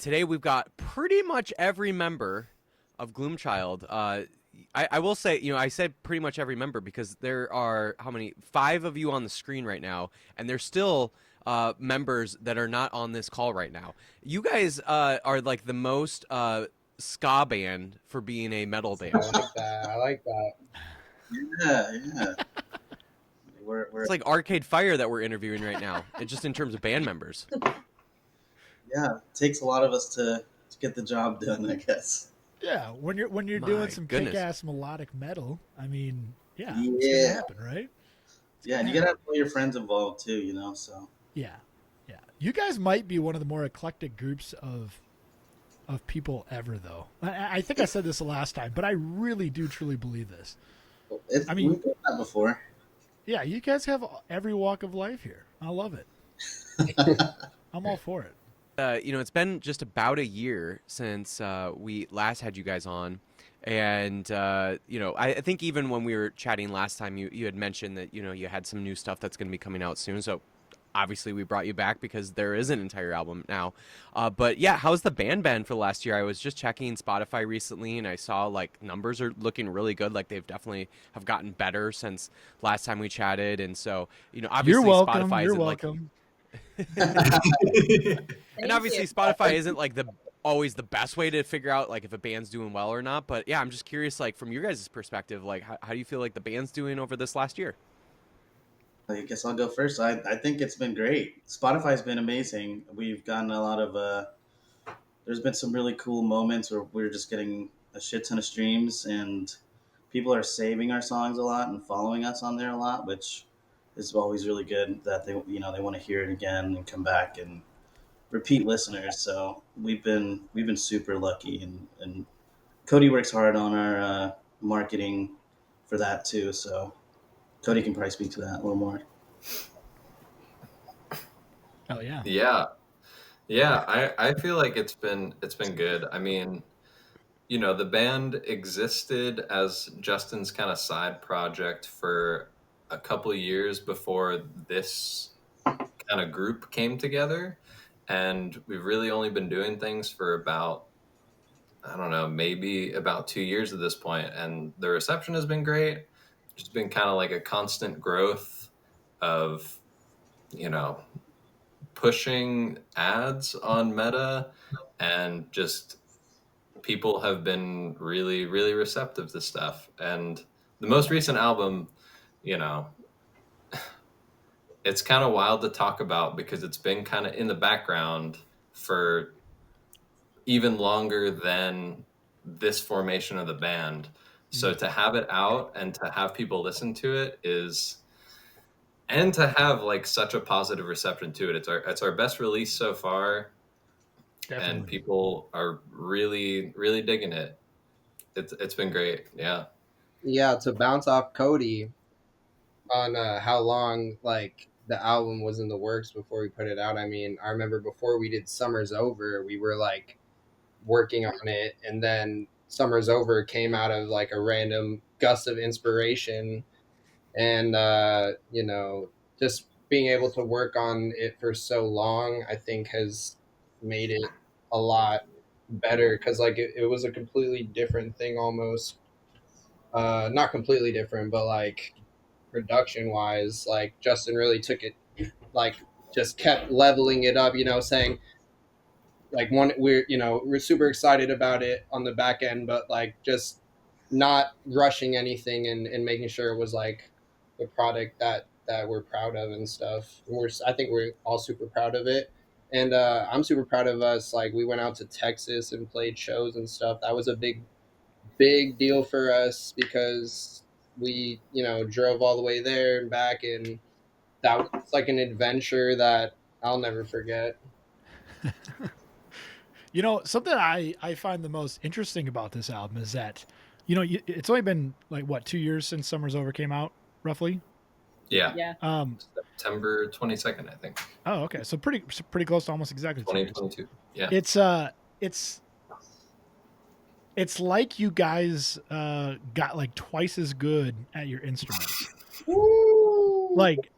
today we've got pretty much every member of Gloomchild. I will say, I said pretty much every member because there are how many? 5 of you on the screen right now, and there's still members that are not on this call right now. You guys are like the most ska band for being a metal band. I like that. Yeah. It's like Arcade Fire that we're interviewing right now, just in terms of band members. Yeah, it takes a lot of us to get the job done, I guess. Yeah, when you're doing some kick-ass melodic metal, I mean, it's gonna happen, right? And you gotta have all your friends involved too, So yeah. You guys might be one of the more eclectic groups of people ever, though. I think I said this the last time, but I really do truly believe this. we've done that before. Yeah, you guys have every walk of life here. I love it. I'm all for it. It's been just about a year since we last had you guys on. And, I think even when we were chatting last time, you had mentioned that, you had some new stuff that's going to be coming out soon. So obviously we brought you back because there is an entire album now. But yeah, how's the band been for the last year? I was just checking Spotify recently and I saw like numbers are looking really good. Like they've definitely have gotten better since last time we chatted. And so, obviously you're welcome. Spotify You're isn't welcome. And obviously Spotify isn't like always the best way to figure out like if a band's doing well or not. But yeah, I'm just curious, like from your guys' perspective, like how do you feel like the band's doing over this last year? I guess I'll go first. I think it's been great. Spotify's been amazing. We've gotten a lot of there's been some really cool moments where we're just getting a shit ton of streams and people are saving our songs a lot and following us on there a lot, which is always really good that they want to hear it again and come back and repeat listeners. So we've been super lucky and Cody works hard on our marketing for that too. So Cody can probably speak to that a little more. Oh yeah. Yeah. I feel like it's been good. I mean, the band existed as Justin's kind of side project for a couple of years before this kind of group came together. And we've really only been doing things for about, I don't know, maybe about 2 years at this point. And the reception has been great. It's been kind of like a constant growth of, pushing ads on Meta, and just people have been really, really receptive to stuff. And the most recent album, it's kind of wild to talk about because it's been kind of in the background for even longer than this formation of the band. So to have it out and to have people listen to it and to have like such a positive reception to it. It's our best release so far. Definitely. And people are really, really digging it. It's been great. Yeah. Yeah. To bounce off Cody on how long like the album was in the works before we put it out. I mean, I remember before we did Summer's Over, we were like working on it, and then Summer's Over came out of like a random gust of inspiration, and just being able to work on it for so long, I think has made it a lot better, because like it was a completely different thing almost, not completely different, but like production wise, like Justin really took it, like just kept leveling it up, saying like we're super excited about it on the back end, but like just not rushing anything and making sure it was like the product that we're proud of and stuff. I think we're all super proud of it. And I'm super proud of us. Like we went out to Texas and played shows and stuff. That was a big deal for us because we, drove all the way there and back, and that was like an adventure that I'll never forget. Something I find the most interesting about this album is that, it's only been like what, 2 years since Summer's Over came out, roughly. Yeah. September 22nd, I think. Oh, okay. So pretty close to almost exactly 2022. Yeah. It's like you guys got like twice as good at your instruments. Like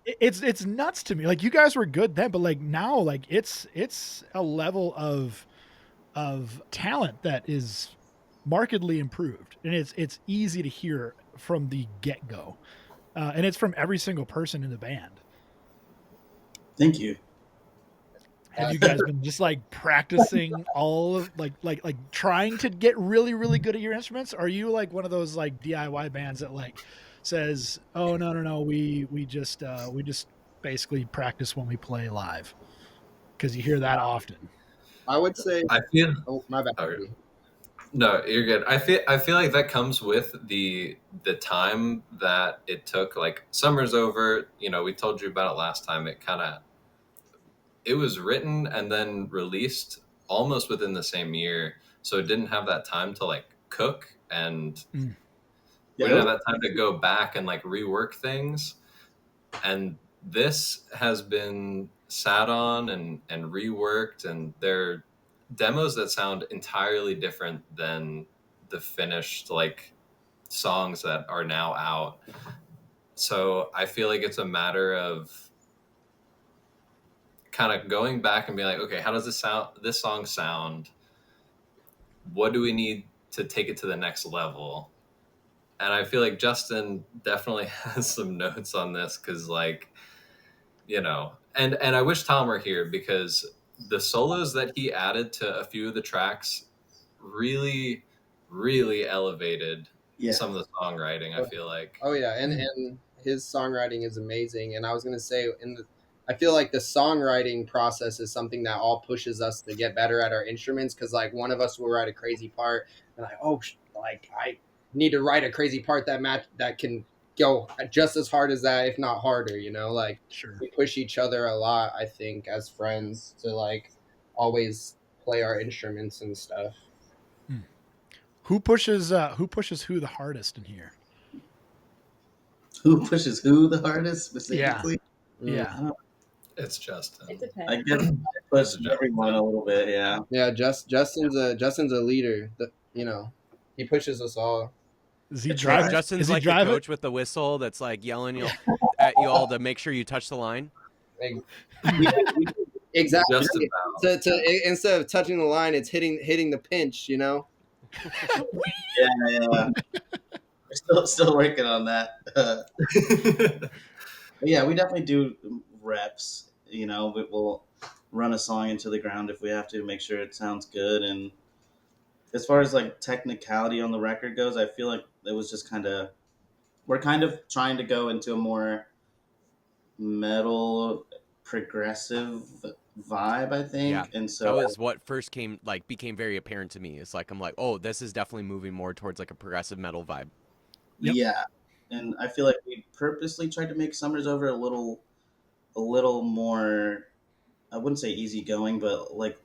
It's nuts to me. Like you guys were good then, but like now, like it's a level of talent that is markedly improved, and it's easy to hear from the get go, and it's from every single person in the band. Thank you. Have you guys been just like practicing all of like trying to get really good at your instruments? Are you like one of those like DIY bands that like says, "Oh no, we just basically practice when we play live"? Because you hear that often. I would say, I feel. oh, my bad. Okay. No, you're good. I feel like that comes with the time that it took. Like summer's over. We told you about it last time. It was written and then released almost within the same year, so it didn't have that time to like cook, and we didn't have that time to go back and like rework things. And this has been sat on and reworked, and they're demos that sound entirely different than the finished like songs that are now out. So I feel like it's a matter of kind of going back and be like, okay, how does this song sound? What do we need to take it to the next level? And I feel like Justin definitely has some notes on this, because like, and I wish Tom were here, because the solos that he added to a few of the tracks really elevated some of the songwriting, I feel like. Oh yeah, and his songwriting is amazing. And I was gonna say, I feel like the songwriting process is something that all pushes us to get better at our instruments. Because like one of us will write a crazy part, and like, oh, like I need to write a crazy part that can go just as hard as that, if not harder. Like Sure. we push each other a lot. I think as friends to like always play our instruments and stuff. Who pushes who the hardest in here? Who pushes who the hardest specifically? Yeah. It's Justin. It depends. I guess I push everyone a little bit. Yeah. Yeah. Justin's a leader. He pushes us all. Is he driving? Justin's like the coach with the whistle that's like yelling at you all to make sure you touch the line. Exactly. To instead of touching the line, it's hitting the pinch. Yeah. We're still working on that. Yeah, we definitely do reps. We'll run a song into the ground if we have to make sure it sounds good. And as far as like technicality on the record goes, I feel like it was just we're kind of trying to go into a more metal progressive vibe, I think. Yeah, and so that was what first became very apparent to me. It's like I'm like, oh, this is definitely moving more towards like a progressive metal vibe. Yep. Yeah, and I feel like we purposely tried to make Summers Over a little more, I wouldn't say easygoing, but like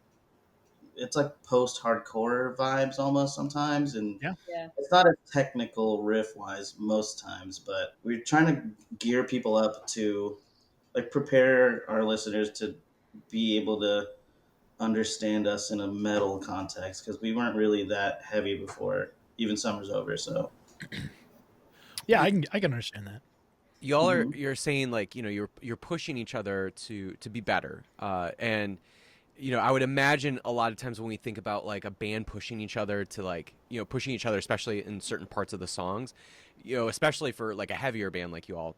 it's like post-hardcore vibes almost sometimes, and Yeah. it's not as technical riff-wise most times, but we're trying to gear people up to like prepare our listeners to be able to understand us in a metal context, because we weren't really that heavy before even Summer's Over. So yeah, I can understand that. Y'all are you're saying like you're pushing each other to be better, and I would imagine a lot of times when we think about like a band pushing each other to like pushing each other, especially in certain parts of the songs, especially for like a heavier band like you all.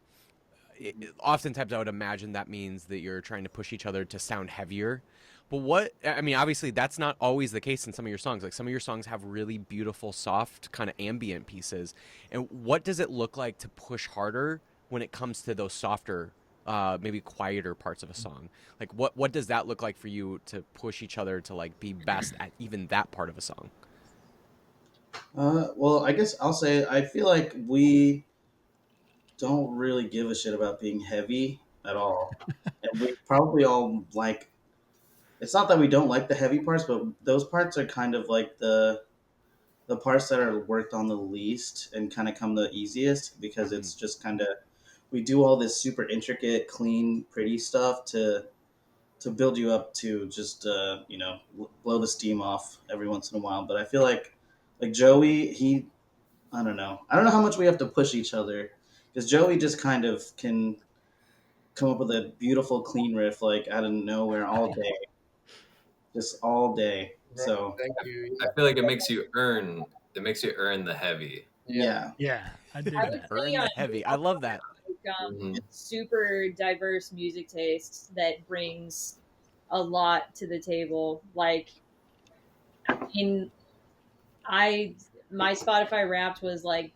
Oftentimes I would imagine that means that you're trying to push each other to sound heavier. But obviously that's not always the case in some of your songs. Like some of your songs have really beautiful, soft, kind of ambient pieces. And what does it look like to push harder when it comes to those softer, maybe quieter parts of a song? Like what does that look like for you to push each other to like be best at even that part of a song? Well, I guess I'll say I feel like we don't really give a shit about being heavy at all. And we probably all like, it's not that we don't like the heavy parts, but those parts are kind of like the parts that are worked on the least and kind of come the easiest, because it's just kind of, we do all this super intricate, clean, pretty stuff to build you up to just blow the steam off every once in a while. But I feel like Joey, I don't know how much we have to push each other, because Joey just kind of can come up with a beautiful clean riff like out of nowhere all day, just all day. So Thank you. I feel like it makes you earn the heavy. yeah, Yeah, I dig I would that. Earn say the heavy. I love that. Mhm. super diverse music taste that brings a lot to the table. Like in I my Spotify Wrapped was like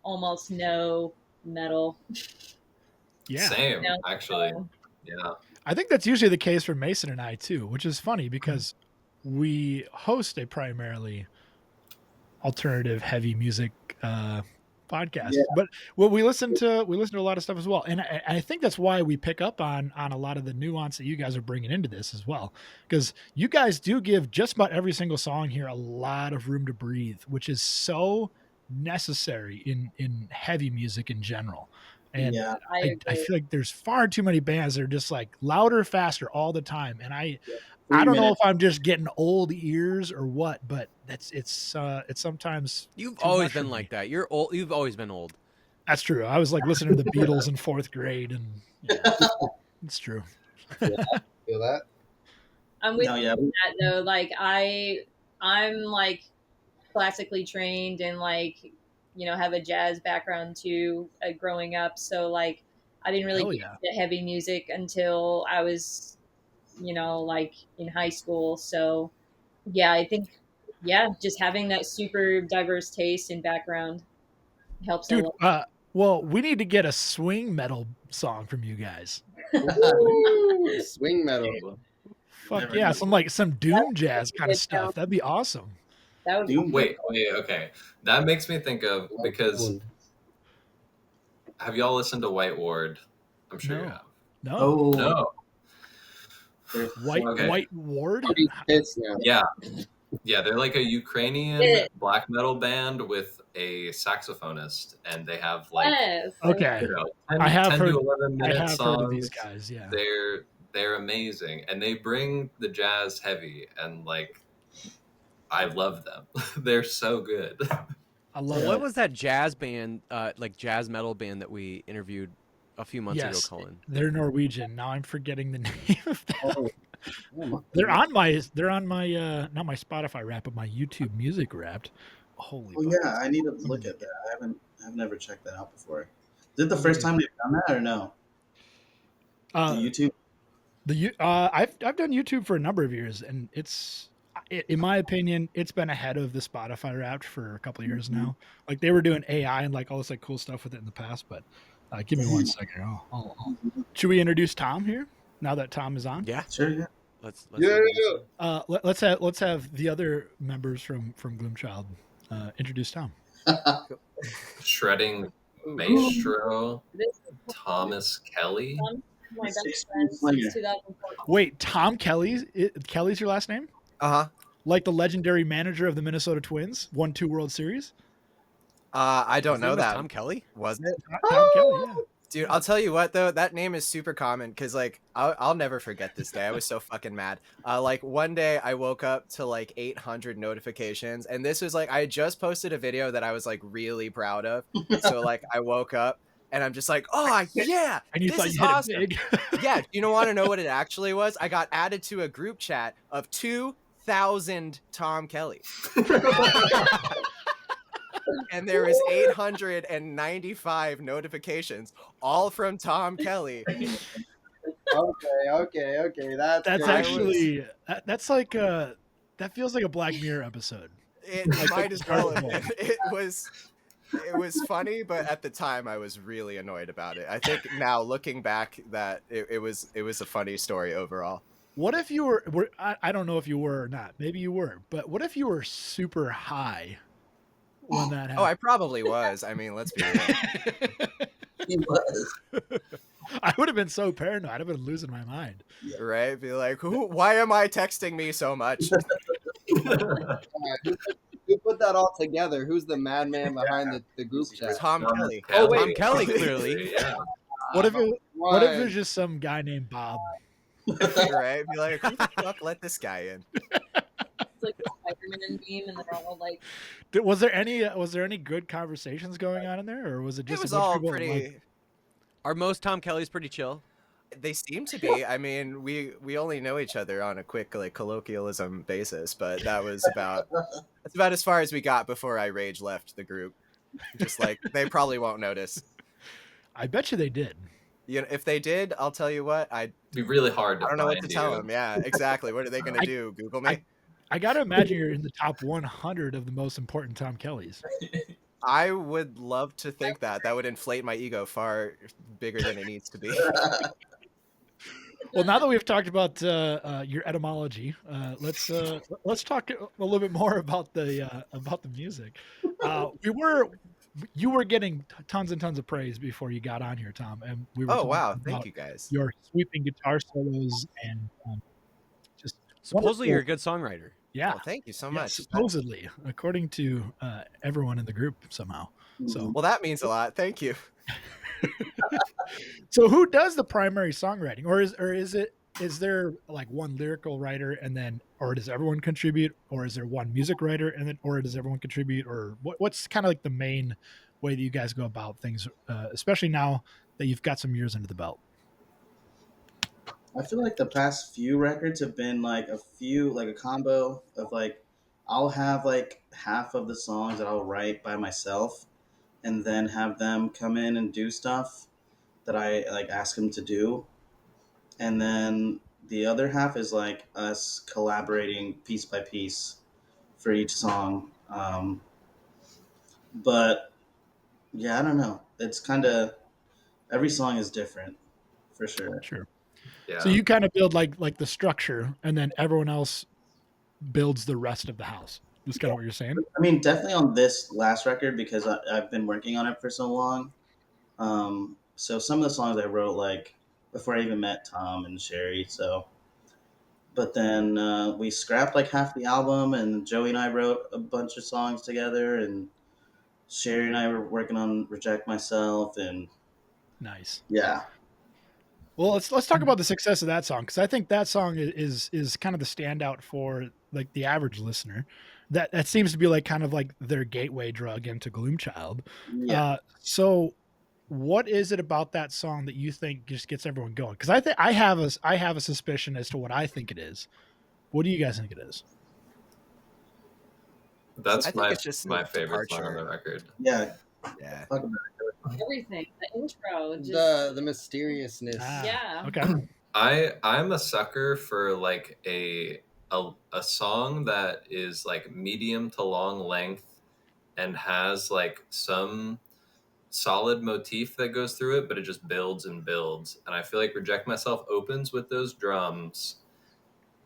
almost no metal. Yeah, Same, No. actually. Yeah. I think that's usually the case for Mason and I too, which is funny because we host a primarily alternative heavy music podcast. Yeah. But well, we listen to a lot of stuff as well, and I think that's why we pick up on a lot of the nuance that you guys are bringing into this as well, because you guys do give just about every single song here a lot of room to breathe, which is so necessary in heavy music in general. And yeah. I I agree. feel like there's far too many bands that are just like louder, faster all the time, and I 3 don't know minutes. if I'm just getting old ears or what, but it's sometimes You've too always much for been me. like that. You're old. You've always been old. That's true. I was like listening to the Beatles in 4th grade, and yeah, it's true. Feel that? I'm with No, you yeah. on that though. Like I'm like classically trained and like have a jazz background too growing up. So like I didn't really Hell get yeah. into heavy music until I was like in high school. So yeah, I think just having that super diverse taste and background helps a Dude, lot. well, we need to get a swing metal song from you guys. Ooh, swing metal. Fuck Never yeah, knew. some doom jazz kind of Good stuff. sound. That'd be awesome. That would Doom. Wait, okay. That makes me think of, because have y'all listened to White Ward? I'm sure you No. have. No. Oh, No. there's Okay. White Ward? Pretty pissed now. Yeah. Yeah, they're like a Ukrainian Yeah. black metal band with a saxophonist, and they have like yes. Okay. 10, I have 10 heard to 11 I minute have songs. heard of these guys, yeah. They're amazing, and they bring the jazz heavy, and like I love them. They're so good. I love What it. was that jazz band, like jazz metal band that we interviewed a few months ago, Yes, Cullen? they're Norwegian. Now I'm forgetting the name of them. Oh my They're on my not my Spotify Wrapped, but my YouTube Music Wrapped. Holy Oh buckets. yeah, I need to look at that. I've never checked that out before. Is it the first time they've done that or no? Uh, The YouTube. I've done YouTube for a number of years, and in my opinion, it's been ahead of the Spotify Wrapped for a couple of years now. Like they were doing AI and like all this like cool stuff with it in the past, but give me one second. Should we introduce Tom here now that Tom is on? Yeah. Sure, yeah. Let's Yeah. Let's have the other members from Gloomchild introduce Tom. Shredding Maestro, This is Thomas Kelly. my best Six friend Slinger. since 2014. Wait, Tom Kelly's your last name? Uh-huh. Like the legendary manager of the Minnesota Twins, won 2 World Series? I don't His know name was that. Tom Kelly. Was it? Tom Kelly, yeah. Dude, I'll tell you what though, that name is super common because like I'll never forget this day. I was so fucking mad. Like one day I woke up to like 800 notifications, and this was like I had just posted a video that I was like really proud of. So like I woke up and I'm just like, oh yeah, And you this thought is you hit awesome. it big. Yeah, you don't want to know what it actually was? I got added to a group chat of 2,000 Tom Kelly. And there was 895 notifications, all from Tom Kelly. Okay. That's That's great. actually that's like that feels like a Black Mirror episode. It might as well have been. It was funny, but at the time I was really annoyed about it. I think now looking back that it was a funny story overall. What if you were I don't know if you were or not. Maybe you were, but what if you were super high when that happened? Oh, I probably was. I mean, let's be real. He was. I would have been so paranoid. I'd have been losing my mind. Right? Be like, why am I texting me so much? Who put that all together? Who's the madman behind the group chat? Tom Kelly. Oh, wait. Tom Kelly, clearly. Yeah. What if it Why? was just some guy named Bob? Right? Be like, who the fuck let this guy in? It's like the Spider-Man meme, and they're all like, Was there any good conversations going on in there, or was it just It was a bunch of all people pretty. like, Are most Tom Kellys pretty chill? They seem to be. I mean, we only know each other on a quick like colloquialism basis, but that's about as far as we got before I rage left the group. Just like they probably won't notice. I bet you they did. You know, if they did, I'll tell you what, It'd be really hard to I don't know what find to tell you. them. Yeah, exactly. What are they gonna do? Google me? I got to imagine you're in the top 100 of the most important Tom Kellys. I would love to think that. That would inflate my ego far bigger than it needs to be. Well, now that we've talked about your etymology, let's talk a little bit more about the music. You were getting tons and tons of praise before you got on here, Tom, and we were Oh talking wow, about thank you guys. your sweeping guitar solos and just Supposedly wonderful- you're a good songwriter. yeah. Well, thank you so Yeah, much. supposedly, according to everyone in the group somehow. So, Well, that means a lot. Thank you. so who does the primary songwriting, or is there like one lyrical writer and then, or does everyone contribute, or is there one music writer and then, or does everyone contribute, or what's kind of like the main way that you guys go about things, especially now that you've got some years under the belt? I feel like the past few records have been like a combo of like, I'll have like half of the songs that I'll write by myself and then have them come in and do stuff that I like ask them to do. And then the other half is like us collaborating piece by piece for each song. But yeah, I don't know. It's kind of, every song is different for sure. Sure. Yeah. So you kind of build like the structure, and then everyone else builds the rest of the house. That's kind of what you're saying. I mean, definitely on this last record because I've been working on it for so long. So some of the songs I wrote like before I even met Tom and Sherry. So, but then we scrapped like half the album, and Joey and I wrote a bunch of songs together, and Sherry and I were working on "Reject Myself," and Nice. yeah, Well, let's talk about the success of that song, because I think that song is kind of the standout for like the average listener. That seems to be like kind of like their gateway drug into Gloomchild. yeah. So, what is it about that song that you think just gets everyone going? Because I think I have a suspicion as to what I think it is. What do you guys think it is? That's I think my it's just my the favorite song on departure. the record. Yeah, Yeah. talk about it. Everything, the intro, just The mysteriousness. Ah, yeah. Okay. I'm a sucker for like a song that is like medium to long length and has like some solid motif that goes through it, but it just builds and builds. And I feel like Reject Myself opens with those drums,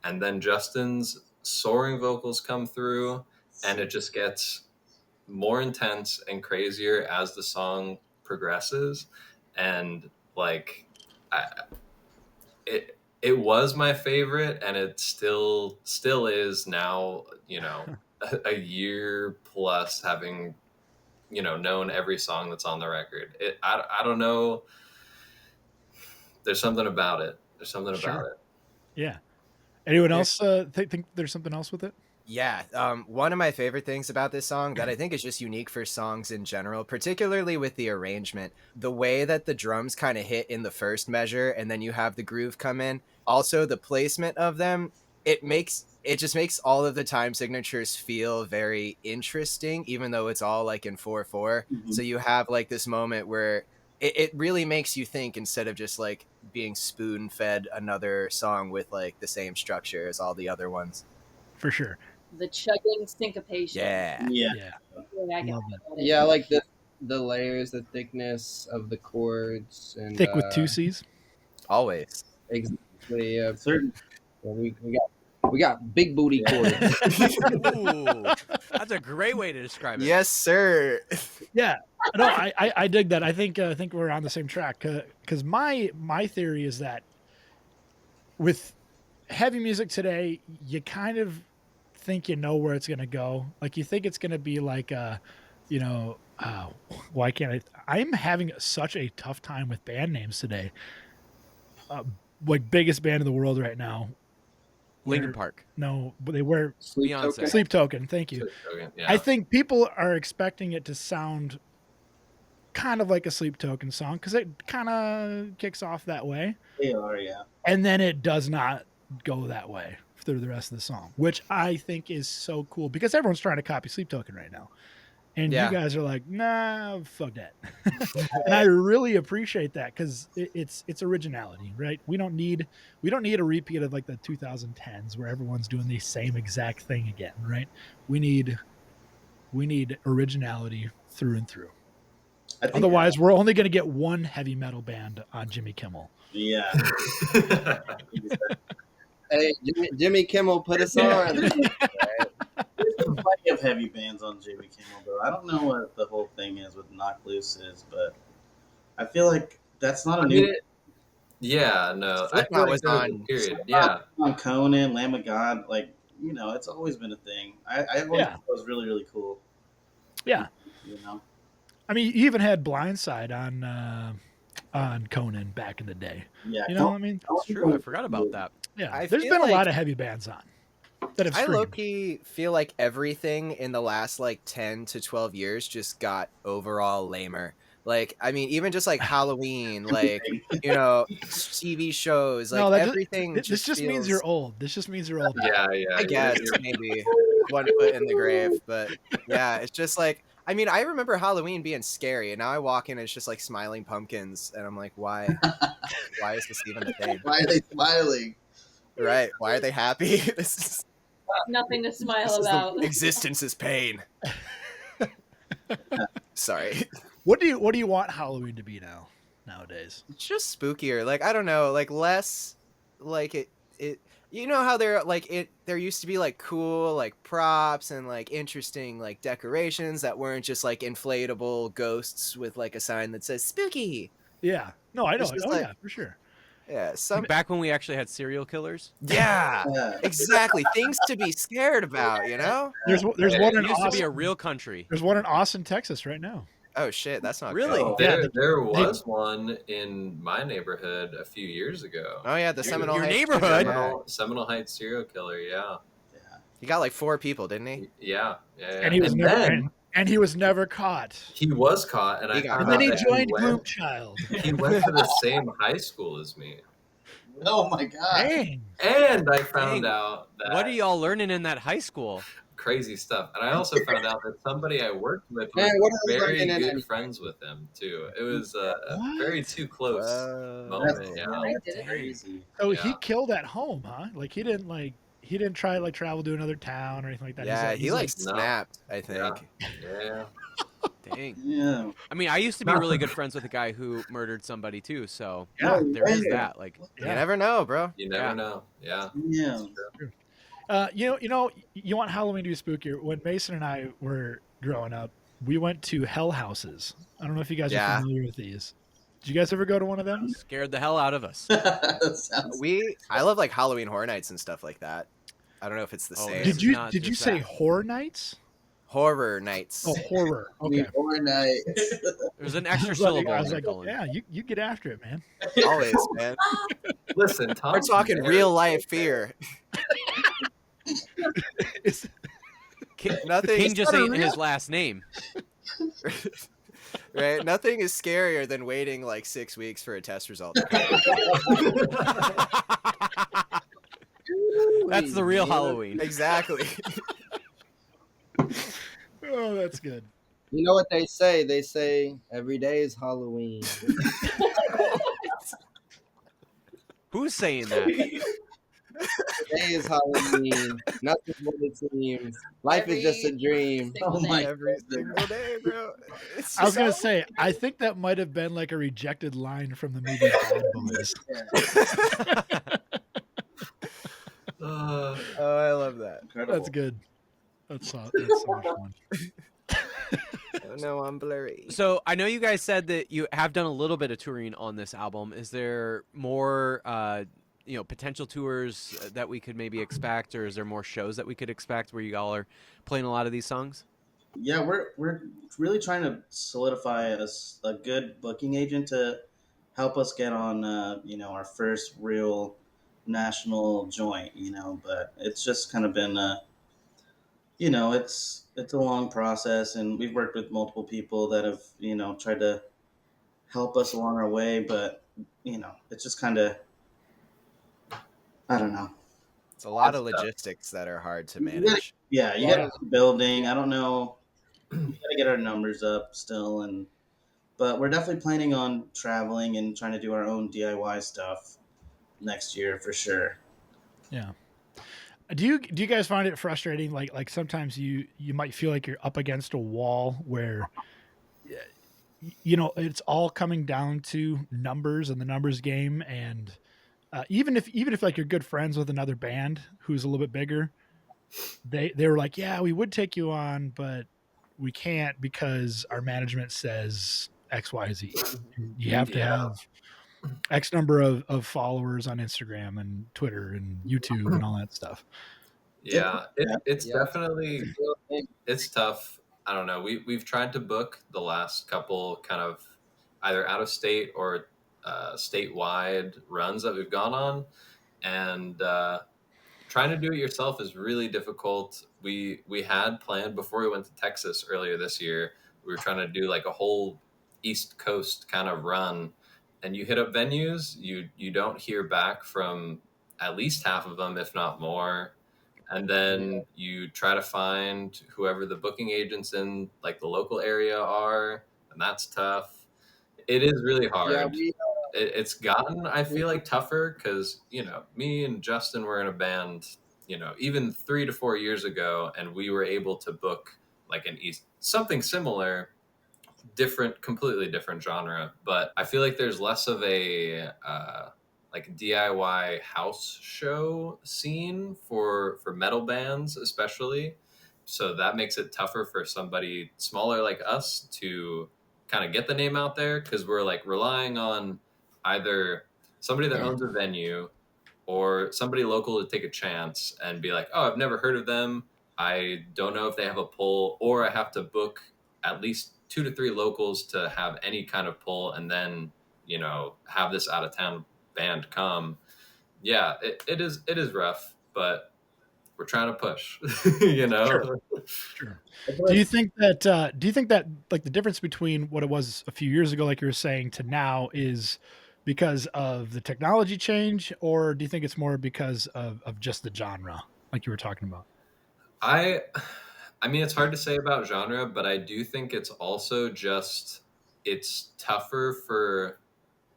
and then Justin's soaring vocals come through, and it just gets more intense and crazier as the song progresses. And like it was my favorite, and it still is now, you know, a year plus having, you know, known every song that's on the record. I don't know, there's something about it. Sure. Yeah. Anyone else think there's something else with it? Yeah, one of my favorite things about this song that I think is just unique for songs in general, particularly with the arrangement, the way that the drums kind of hit in the first measure and then you have the groove come in. Also, the placement of them, it just makes all of the time signatures feel very interesting, even though it's all like in 4/4. So you have like this moment where it really makes you think instead of just like being spoon fed another song with like the same structure as all the other ones. For sure. The chugging syncopation. Yeah. Yeah. Yeah. Yeah, I can Love feel it. it. Yeah, I like the layers, the thickness of the chords, and Thick with two C's. Always. exactly. Certain. We got big booty chords. Ooh, that's a great way to describe it. Yes, sir. Yeah. No, I dig that. I think we're on the same track, because my theory is that with heavy music today, you kind of think you know where it's going to go. Like you think it's going to be like you know, why can't I'm having such a tough time with band names today. Like biggest band in the world right now. Linkin Park. No, but they wear Sleep Beyonce. Token. Sleep Token. Thank you. Yeah. I think people are expecting it to sound kind of like a Sleep Token song because it kind of kicks off that way, They are, yeah. and then it does not go that way through the rest of the song, which I think is so cool because everyone's trying to copy Sleep Token right now. And Yeah. you guys are like, nah, fuck that. And I really appreciate that because it's originality, right? We don't need a repeat of like the 2010s where everyone's doing the same exact thing again, right? We need originality through and through. I think, Otherwise, we're only going to get one heavy metal band on Jimmy Kimmel. yeah. Hey, Jimmy Kimmel, put us on. There's been plenty of heavy bands on Jimmy Kimmel, though. I don't know what the whole thing is with Knock Loose is, but I feel like that's not a new. Yeah, no. I feel Slipknot like was there was a on- period. Yeah. On Conan, Lamb of God, like, it's always been a thing. I've always Yeah. thought it was really, really cool. Yeah. You know? I mean, you even had Blindside on Conan back in the day. Yeah. You know what I mean? It's true. I forgot about that. Yeah. I There's feel been a like- lot of heavy bands on that have I screamed. low-key feel like everything in the last like 10 to 12 years just got overall lamer. Like, I mean, even just like Halloween, like, TV shows, like No, that just- everything. This just means feels- you're old. This just means you're old. Yeah. I guess maybe one foot in the grave, but yeah, it's just like, I mean, I remember Halloween being scary, and now I walk in and it's just like smiling pumpkins, and I'm like, why? Why is this even a thing? Why are they smiling? Right? Why are they happy? This is Nothing to this smile is about. the existence is pain. Sorry. What do you want Halloween to be nowadays? It's just spookier. Like, I don't know, like less like it you know how there used to be like cool like props and like interesting like decorations that weren't just like inflatable ghosts with like a sign that says spooky. Yeah. No, I know. It's just Oh like- yeah, for sure. Yeah, some Back when we actually had serial killers. yeah, Yeah. exactly. Things to be scared about, you know? There's one It in used to be a Austin. real country. There's one in Austin, Texas, right now. Oh shit, that's not Really? good. There was one in my neighborhood a few years ago. Oh yeah, the Seminole your Heights neighborhood? Yeah. Seminole Heights serial killer. Yeah. He got like 4 people, didn't he? Yeah. And he was and he was never caught. he was caught, and He I got found And then out he that joined went, Gloomchild. he went to the same high school as me, Oh my God. Dang. and I found Dang. out that What are y'all learning in that high school? crazy stuff. And I also found out that somebody I worked with was Man, what are we very learning in good any- friends with him too. It was a What? very too close Whoa. moment. Yeah. I did it. Crazy. So he Yeah. killed at home, huh? Like he didn't try to like travel to another town or anything like that. Yeah, He's he like no. snapped, I think. Yeah. Dang. Yeah. I mean, I used to be really good friends with a guy who murdered somebody too. So Yeah. there is Yeah. that. Like, You never know, bro. You never Yeah. know. Yeah. Yeah. You want Halloween to be spookier. When Mason and I were growing up, we went to hell houses. I don't know if you guys Yeah. are familiar with these. Did you guys ever go to one of them? scared the hell out of us. That sounds. I love like Halloween Horror Nights and stuff like that. I don't know if it's the Oh, same. This Did is you not did you just say that. horror nights? Horror Nights. Oh, horror. Okay. Overnight. There's an I extra was like, syllable I in was there, like, Cullen. yeah, you get after it, man. Always, man. Listen, Tom. We're talking real life fear. It's, Nothing. King just not a ain't real- his last name. Right? Nothing is scarier than waiting like 6 weeks for a test result. That's the real Halloween. Exactly. oh, that's good. You know what they say? They say every day is Halloween. Who's saying that? Today is Halloween. Nothing's what it seems. Life is just a dream. Single Oh my day. Every single day, bro. It's I was just- gonna say, I think that might have been like a rejected line from the movie Bad Boys. Uh, Oh, I love that. Incredible. That's good. That's so much fun. Oh, no, I'm blurry. So I know you guys said that you have done a little bit of touring on this album. Is there more, potential tours that we could maybe expect, or is there more shows that we could expect where you all are playing a lot of these songs? Yeah, we're really trying to solidify a good booking agent to help us get on, our first real national joint. But it's just kind of been it's a long process, and we've worked with multiple people that have tried to help us along our way, but it's just kind of, I don't know. It's a lot It's of tough. logistics that are hard to You gotta, manage. yeah, A you lot got to of keep building. I don't know. We got to get our numbers up still, but we're definitely planning on traveling and trying to do our own DIY stuff next year for sure. Yeah. Do you guys find it frustrating? Like sometimes you might feel like you're up against a wall where it's all coming down to numbers and the numbers game, and even if like you're good friends with another band who's a little bit bigger, they were like, yeah, we would take you on, but we can't because our management says XYZ. You have to Yeah. have X number of followers on Instagram and Twitter and YouTube and all that stuff. It's, Yeah, yeah, it's Yep. definitely it's tough. I don't know. We've tried to book the last couple kind of either out of state or statewide runs that we've gone on, and trying to do it yourself is really difficult. We had planned before we went to Texas earlier this year. We were trying to do like a whole East Coast kind of run, and you hit up venues, you don't hear back from at least half of them, if not more. And Yeah. then you try to find whoever the booking agents in like the local area are, and that's tough. It is really Yeah, hard. It's gotten, I feel like, tougher because me and Justin were in a band even 3 to 4 years ago, and we were able to book like an east something similar, different, completely different genre. But I feel like there's less of a like DIY house show scene for metal bands, especially. So that makes it tougher for somebody smaller like us to kind of get the name out there because we're like relying on either somebody that owns a venue or somebody local to take a chance and be like, oh, I've never heard of them. I don't know if they have a pull, or I have to book at least 2 to 3 locals to have any kind of pull, and then have this out of town band come. Yeah, it is rough, but we're trying to push. you Sure. know. Sure. I feel Do you think that like the difference between what it was a few years ago, like you were saying, to now is because of the technology change, or do you think it's more because of just the genre, like you were talking about? I I mean, it's hard to say about genre, but I do think it's also just it's tougher for,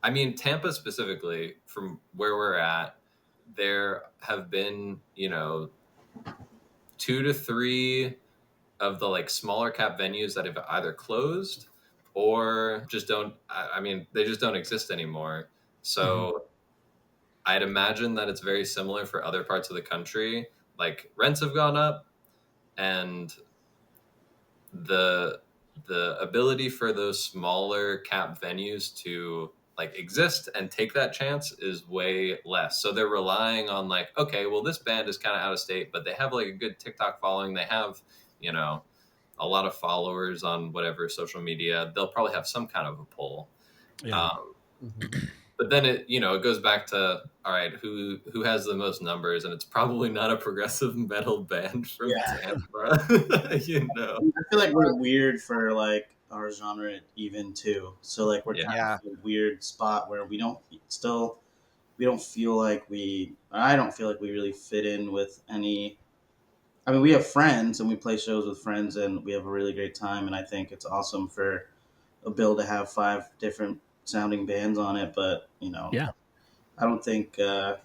I mean, Tampa specifically, from where we're at, there have been, 2 to 3 of the like smaller cap venues that have either closed or just don't, I mean, they just don't exist anymore. Mhm. So I'd imagine that it's very similar for other parts of the country. Like rents have gone up, and the the ability for those smaller cap venues to like exist and take that chance is way less. So they're relying on like, okay, well this band is kind of out of state, but they have like a good TikTok following. They have, you know, a lot of followers on whatever social media. They'll probably have some kind of a pull. Yeah. Um, Mhm. but then it goes back to, all right, who has the most numbers, and it's probably not a progressive metal band from yeah. Tampa. I feel like we're weird for like our genre even too. So like we're Yeah. kind Yeah. of in a weird spot where we don't feel like I don't feel like we really fit in with any. I mean, we have friends and we play shows with friends and we have a really great time. And I think it's awesome for a bill to have 5 different sounding bands on it. But, Yeah. I don't think the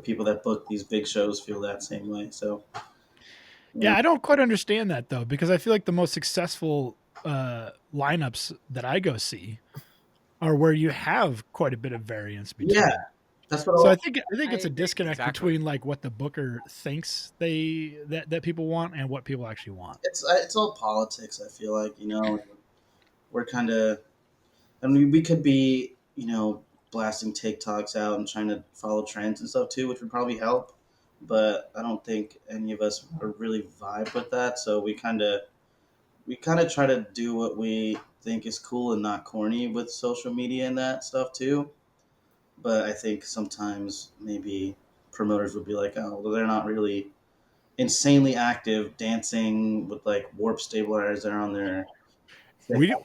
people that book these big shows feel that same way. So, Yeah, yeah. I don't quite understand that though, because I feel like the most successful lineups that I go see are where you have quite a bit of variance Yeah, between. that's what So all. I think I it's a agree. disconnect Exactly. between like what the booker thinks that people want and what people actually want. It's all politics, I feel like, we're kind of. I mean, we could be, blasting TikToks out and trying to follow trends and stuff too, which would probably help. But I don't think any of us are really vibe with that. So we kind of try to do what we think is cool and not corny with social media and that stuff too. But I think sometimes maybe promoters would be like, oh, well, they're not really insanely active, dancing with like warp stabilizer on there.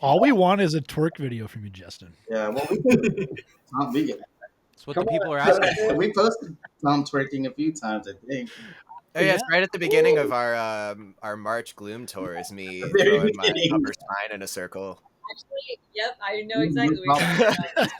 All we want is a twerk video from you, Justin. Yeah, well, we get That's what Come the people on, are asking for. we posted Tom twerking a few times, I think. Oh yeah, it's Yeah. right at the beginning of our March Gloom tour is me The very throwing my beginning. upper spine in a circle. Actually, yep, I know exactly what you're talking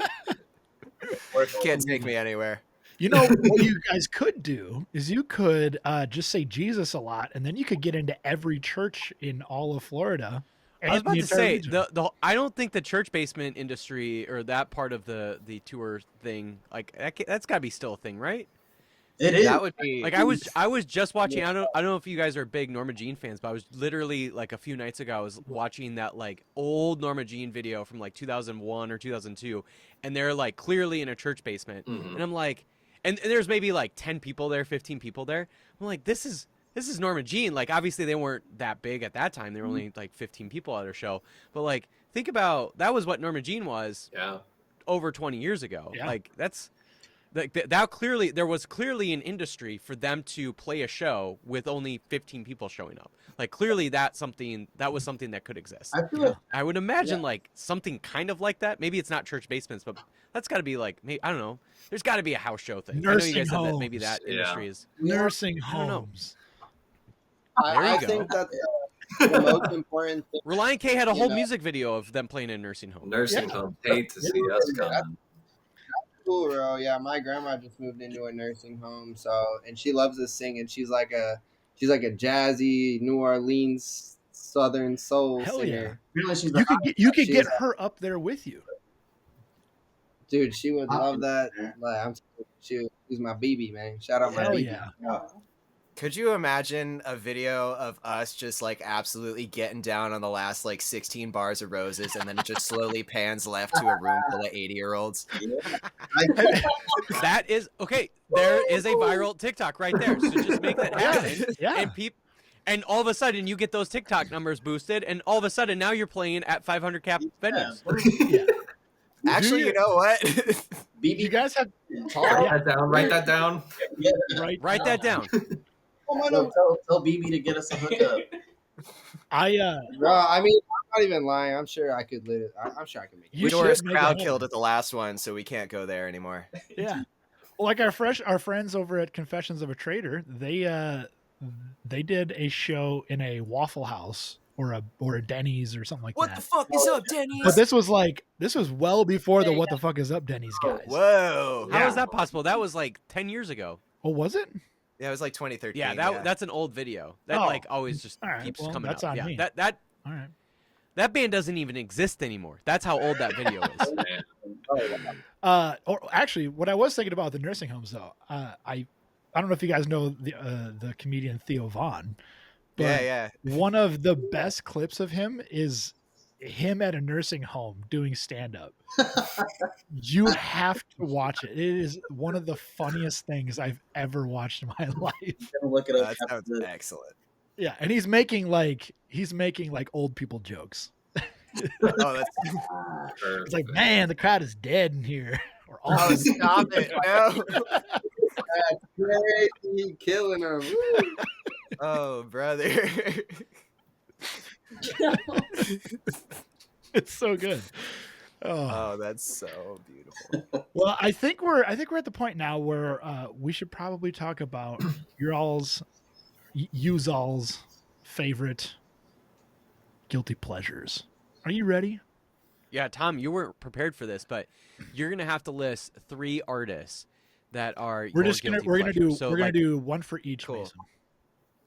about. Can't take me anywhere. You know what you guys could do is you could just say Jesus a lot, and then you could get into every church in all of Florida. I was and about the to entire say region. I don't think the church basement industry or that part of the tour thing that's got to be still a thing, right? It is. That would be Like I was just watching. I don't know if you guys are big Norma Jean fans, but I was literally like a few nights ago. I was watching that like old Norma Jean video from like 2001 or 2002, and they're like clearly in a church basement, Mhm. and I'm like, and there's maybe like 10 people there, 15 people there. I'm like, this is Norma Jean. Like obviously they weren't that big at that time. They were only like 15 people at her show, but like think about that was what Norma Jean was Yeah. over 20 years ago. Yeah. Like that's. That clearly there was clearly an industry for them to play a show with only 15 people showing up. Like clearly that was something that could exist. I feel like I would imagine like something kind of like that. Maybe it's not church basements, but that's got to be like maybe, I don't know. There's got to be a house show thing. I know you Nursing guys said that maybe that homes. industry is. nursing I don't know. homes. There you I go. think that's the most important thing. Reliant K had a You whole know. music video of them playing in a nursing home. Nursing Yeah. home. Hate to see us coming. Cool, bro. Yeah, my grandma just moved into a nursing home, so and she loves to sing, and she's like a jazzy New Orleans Southern soul Hell singer. really she's You could get She's- her up there with you. Dude, she would love that. Like, she's my BB, man. Shout out my Hell BB. yeah. Could you imagine a video of us just like absolutely getting down on the last like 16 bars of roses and then it just slowly pans left to a room full of 80-year-olds? That is okay. There is a viral TikTok right there. So just make that happen. Yeah. And all of a sudden you get those TikTok numbers boosted, and all of a sudden now you're playing at 500 cap venues. Yeah. Actually, you know what? BB, You guys have Write that down. Write that down. Write that down. Tell BB to get us a hookup. bro. I mean, I'm not even lying. I'm sure I could live. I'm sure I can make it. You Doris should make crowd it killed at the last one, so we can't go there anymore. Yeah. Well, like our friends over at Confessions of a Trader, they did a show in a Waffle House or a Denny's or something like What that. the fuck is up, Denny's? But this was well before the what the fuck is up Denny's guys. Whoa. How is that possible? That was like 10 years ago. Oh, was it? Yeah, it was like 2013. Yeah, that's an old video. That Oh. like always just All right, keeps well, coming that's up. on Yeah, me. that All right. that band doesn't even exist anymore. That's how old that video is. Or actually, what I was thinking about the nursing homes though, I don't know if you guys know the comedian Theo Vaughn, but Yeah. one of the best clips of him is him at a nursing home doing stand up. You have to watch it. It is one of the funniest things I've ever watched in my life. Look it up. That sounds excellent. Yeah, and he's making like old people jokes. Oh, that's It's like, man, the crowd is dead in here. Or all oh, stop it! No. That's crazy, killing them. Oh, brother. it's so good. Oh. Oh, that's so beautiful. Well, I think we're at the point now where we should probably talk about you all's favorite guilty pleasures. Are you ready? Yeah, Tom, you weren't prepared for this, but you're gonna have to list 3 artists that are. We're your just gonna guilty we're gonna pleasures. do we're gonna do one for each. Cool. Mason.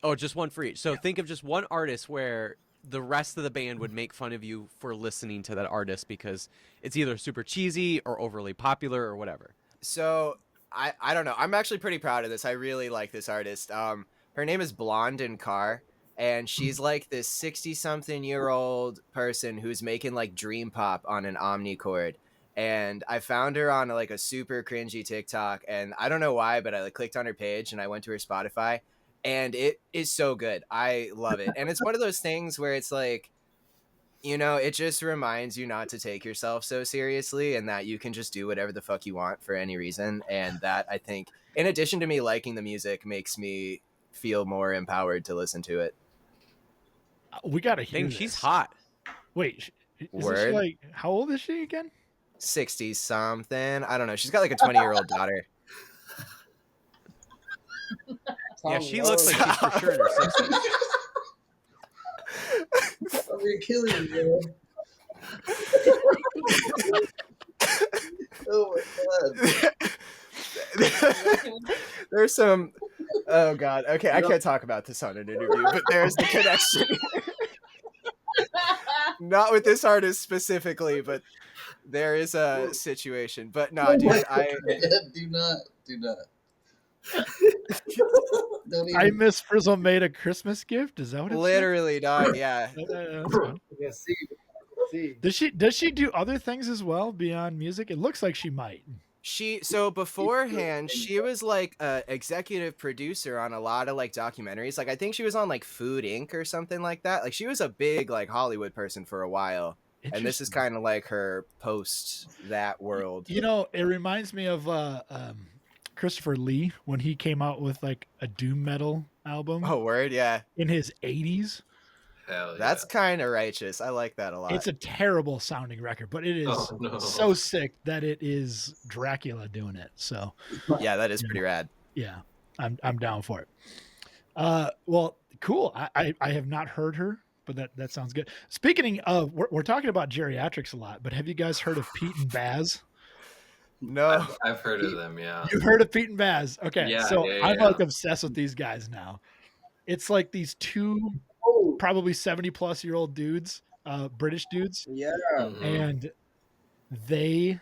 Oh, just one for each. So think of just one artist where the rest of the band would make fun of you for listening to that artist because it's either super cheesy or overly popular or whatever. So I don't know. I'm actually pretty proud of this. I really like this artist. Her name is Blonde in Car, and she's like this 60-something-year-old person who's making like dream pop on an omnichord. And I found her on like a super cringy TikTok, and I don't know why, but I like clicked on her page and I went to her Spotify, and it is so good. I love it. And it's one of those things where it's like, you know, it just reminds you not to take yourself so seriously and that you can just do whatever the fuck you want for any reason. And that, I think, in addition to me liking the music, makes me feel more empowered to listen to it. We gotta hear Dang, this. she's hot. Wait, isn't she Word. like? How old is she again? 60 something. I don't know. She's got like a 20-year-old daughter. Yeah, she looks like she's for sure in her 60s. You're killing me, man. Oh my god. There's some. Oh god. Okay, I can't talk about this on an interview, but there's the connection. Not with this artist specifically, but there is a situation. But no, dude, do not. Don't even. I Miss Frizzle made a Christmas gift. Is that what it's literally, dog. Yeah. That's fun. Yeah, see. Does she do other things as well beyond music? It looks like she might. So beforehand, she was like a executive producer on a lot of like documentaries. Like I think she was on like Food Inc. or something like that. Like she was a big like Hollywood person for a while. And this is kind of like her post that world. You know, it reminds me of Christopher Lee when he came out with like a doom metal album Oh, word, yeah. in his 80s. Hell yeah. That's kind of righteous. I like that a lot. It's a terrible sounding record, but it is Oh, no. so sick that it is Dracula doing it. So Yeah, that is pretty rad. yeah, I'm down for it. Well, cool. I have not heard her, but that sounds good. Speaking of, we're talking about geriatrics a lot, but have you guys heard of Pete and Baz? No. I've heard of them, yeah. You've heard of Pete and Baz? Okay, Yeah, so yeah, I'm yeah. like obsessed with these guys now. It's like these two probably 70-plus-year-old dudes, British dudes, Yeah. Mhm. and they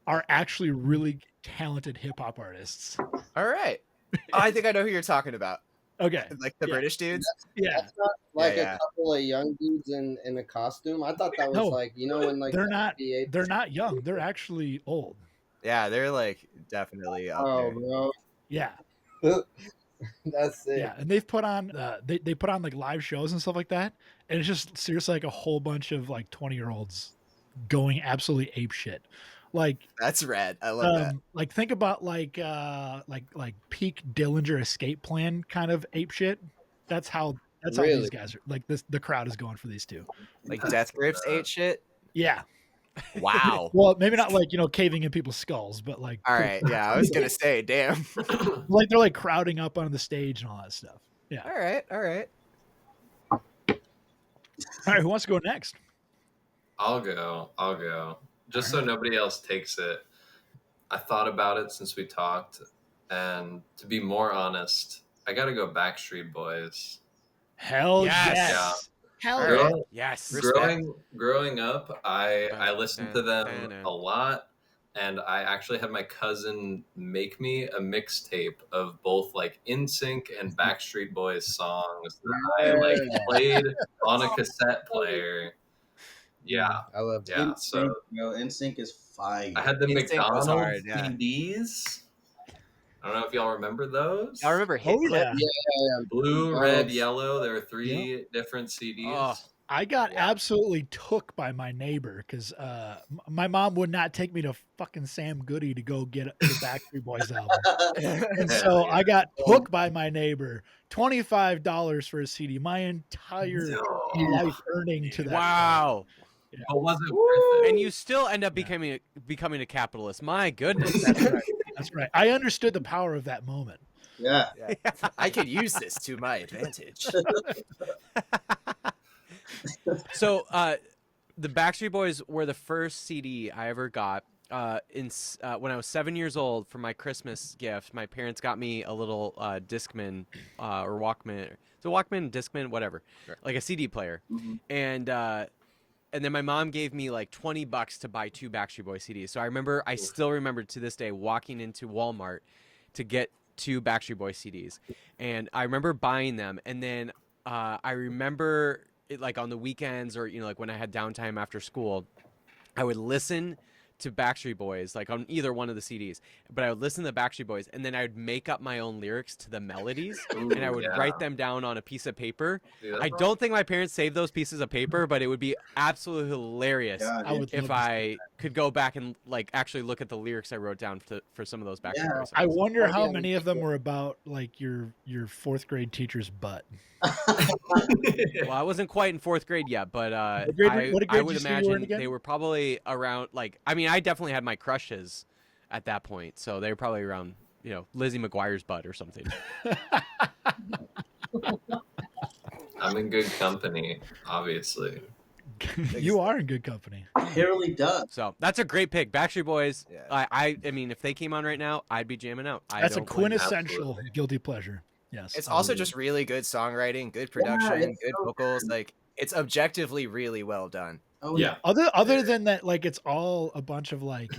are actually really talented hip hop artists. All right. Oh, I think I know who you're talking about. Okay, Like the Yeah. British dudes. yeah, That's not like Yeah. a couple of young dudes in a costume. I thought that was No. like, you know, when like they're the not. NBA They're not young. They're actually old. Yeah, they're like definitely up Oh, there. bro. Yeah, That's it. yeah, and they've put on they put on like live shows and stuff like that, and it's just seriously like a whole bunch of like 20-year-olds going absolutely ape shit. Like That's rad. I love that. like think about like peak Dillinger Escape Plan kind of ape shit. That's how Really? these guys are. Like the crowd is going for these two. Like Death Grips ate shit. Yeah. Wow. Well, maybe not like, caving in people's skulls, but like All right. Yeah, I was gonna say, damn. like they're like crowding up on the stage and all that stuff. Yeah. All right. All right. All right, who wants to go next? I'll go. Just so nobody else takes it. I thought about it since we talked, and to be more honest, I gotta go Backstreet Boys. Hell Yes. yes. Hell All yeah. right. Yes. Respect. Growing up, I listened to them a lot, and I actually had my cousin make me a mixtape of both like NSYNC and Backstreet Boys songs that I like played on a cassette player. Yeah, I love that. yeah. So NSYNC is fire. I had the NSYNC was McDonald's hard, yeah. CDs. I don't know if y'all remember those. I remember Hit Oh, Clip. yeah. Blue, Oh, red, yellow. There were three different CDs. Oh. I got absolutely took by my neighbor because my mom would not take me to fucking Sam Goody to go get the Backstreet Boys album. And so I got took by my neighbor, $25 for a CD, my entire life earning to that. Wow. But was it worth it? And you still end up becoming a capitalist. My goodness. That's right. That's right. I understood the power of that moment. Yeah. I could use this to my advantage. So, the Backstreet Boys were the first CD I ever got. When I was 7 years old for my Christmas gift, my parents got me a little Discman or Walkman. So Walkman, Discman, whatever, Sure. like a CD player. Mhm. And then my mom gave me like $20 to buy 2 Backstreet Boys CDs. So I still remember to this day walking into Walmart to get 2 Backstreet Boys CDs, and I remember buying them. And then I remember it like on the weekends or like when I had downtime after school, I would listen to Backstreet Boys like on either one of the CDs. But I would listen to the Backstreet Boys, and then I would make up my own lyrics to the melodies, and I would write them down on a piece of paper. Dude, I don't think my parents saved those pieces of paper, but it would be absolutely hilarious God, I would if love I could go back and like actually look at the lyrics I wrote down for some of those Backstreet Yeah. Boys songs. I wonder how Yeah. many of them were about like your fourth grade teacher's butt. Well, I wasn't quite in fourth grade yet, but What grade I did would you say you were in imagine again? they were probably around like I mean I definitely had my crushes at that point, so they were probably around Lizzie McGuire's butt or something. I'm in good company, obviously. You are in good company. It really does. So that's a great pick, Backstreet Boys. Yeah. I mean, if they came on right now, I'd be jamming out. That's a don't blame you. quintessential Absolutely. guilty pleasure. Yes. It's also just really good songwriting, good production, it's good so vocals. Like it's objectively really well done. Oh Yeah. other than that, like it's all a bunch of like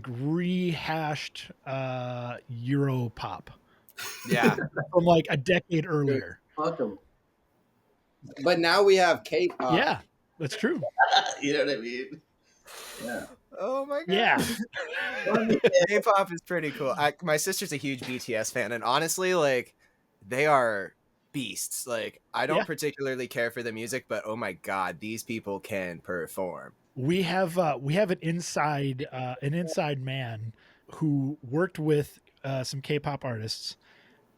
rehashed Euro pop Yeah. from like a decade earlier. Fuck 'em. But now we have K-pop. Yeah, that's true. You know what I mean? Yeah. Oh my god. Yeah. K-pop is pretty cool. My sister's a huge BTS fan, and honestly, like, they are beasts. Like, I don't Yeah. particularly care for the music, but oh my god, these people can perform. We have an inside man who worked with some K-pop artists,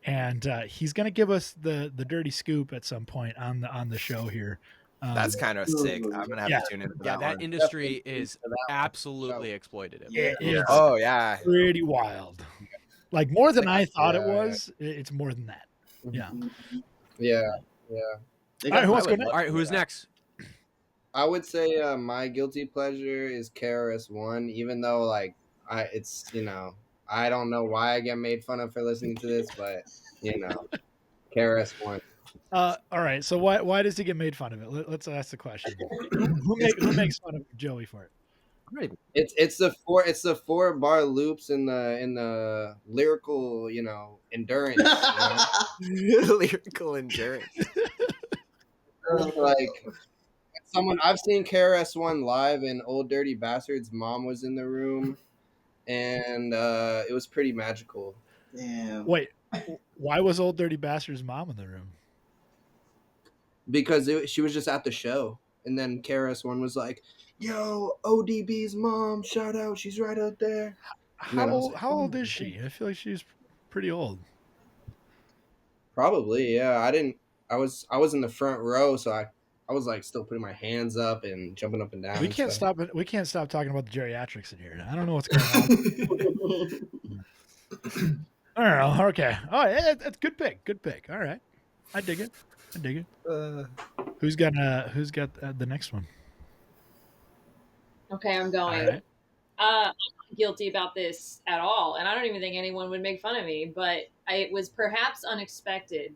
and he's gonna give us the dirty scoop at some point on the show here. That's kind of sick. I'm gonna have Yeah. to tune into Yeah, that that one. industry Definitely is for that one. absolutely exploitative. Yeah, Yeah. it's Oh yeah. pretty wild. Like more than I thought it Yeah. was. It's more than that. Yeah. Yeah. They All got right, who wants to go would next? All right, who's next? I would say my guilty pleasure is KRS-One, even though like I don't know why I get made fun of for listening to this, but KRS-One. All right. So why does he get made fun of it? Let's ask the question. Who makes fun of Joey for it? It's the 4-bar loops in the lyrical endurance. Lyrical endurance. Like I've seen KRS-One live, and Old Dirty Bastard's mom was in the room, and it was pretty magical. Damn. Wait, why was Old Dirty Bastard's mom in the room? Because she was just at the show, and then KRS-One was like, "Yo, ODB's mom, shout out, she's right out there." How old is she? I feel like she's pretty old. Probably, yeah. I was in the front row, so I was like still putting my hands up and jumping up and down. We and can't stuff. stop it. We can't stop talking about the geriatrics in here. I don't know what's going on. I don't know. Okay. Oh, yeah, that's good pick. Good pick. All right. I dig it. Who's got the next one? Okay, I'm going. All right. I'm not guilty about this at all, and I don't even think anyone would make fun of me, but it was perhaps unexpected.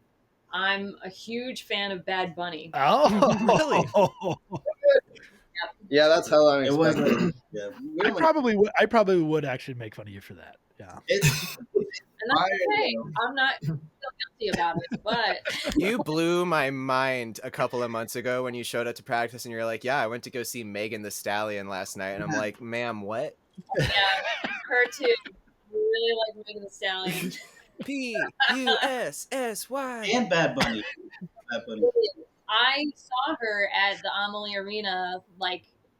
I'm a huge fan of Bad Bunny. Oh, really? Yeah, that's hell It was. unexpected. Yeah. I probably would actually make fun of you for that. Yeah. And that's okay. I'm not still guilty about it, but You blew my mind a couple of months ago when you showed up to practice and you're like, yeah, I went to go see Megan Thee Stallion last night. And I'm like, ma'am, what? yeah, her too. I really like Megan Thee Stallion. P-U-S-S-Y. And Bad Bunny. Bad Bunny. I saw her at the Amalie Arena,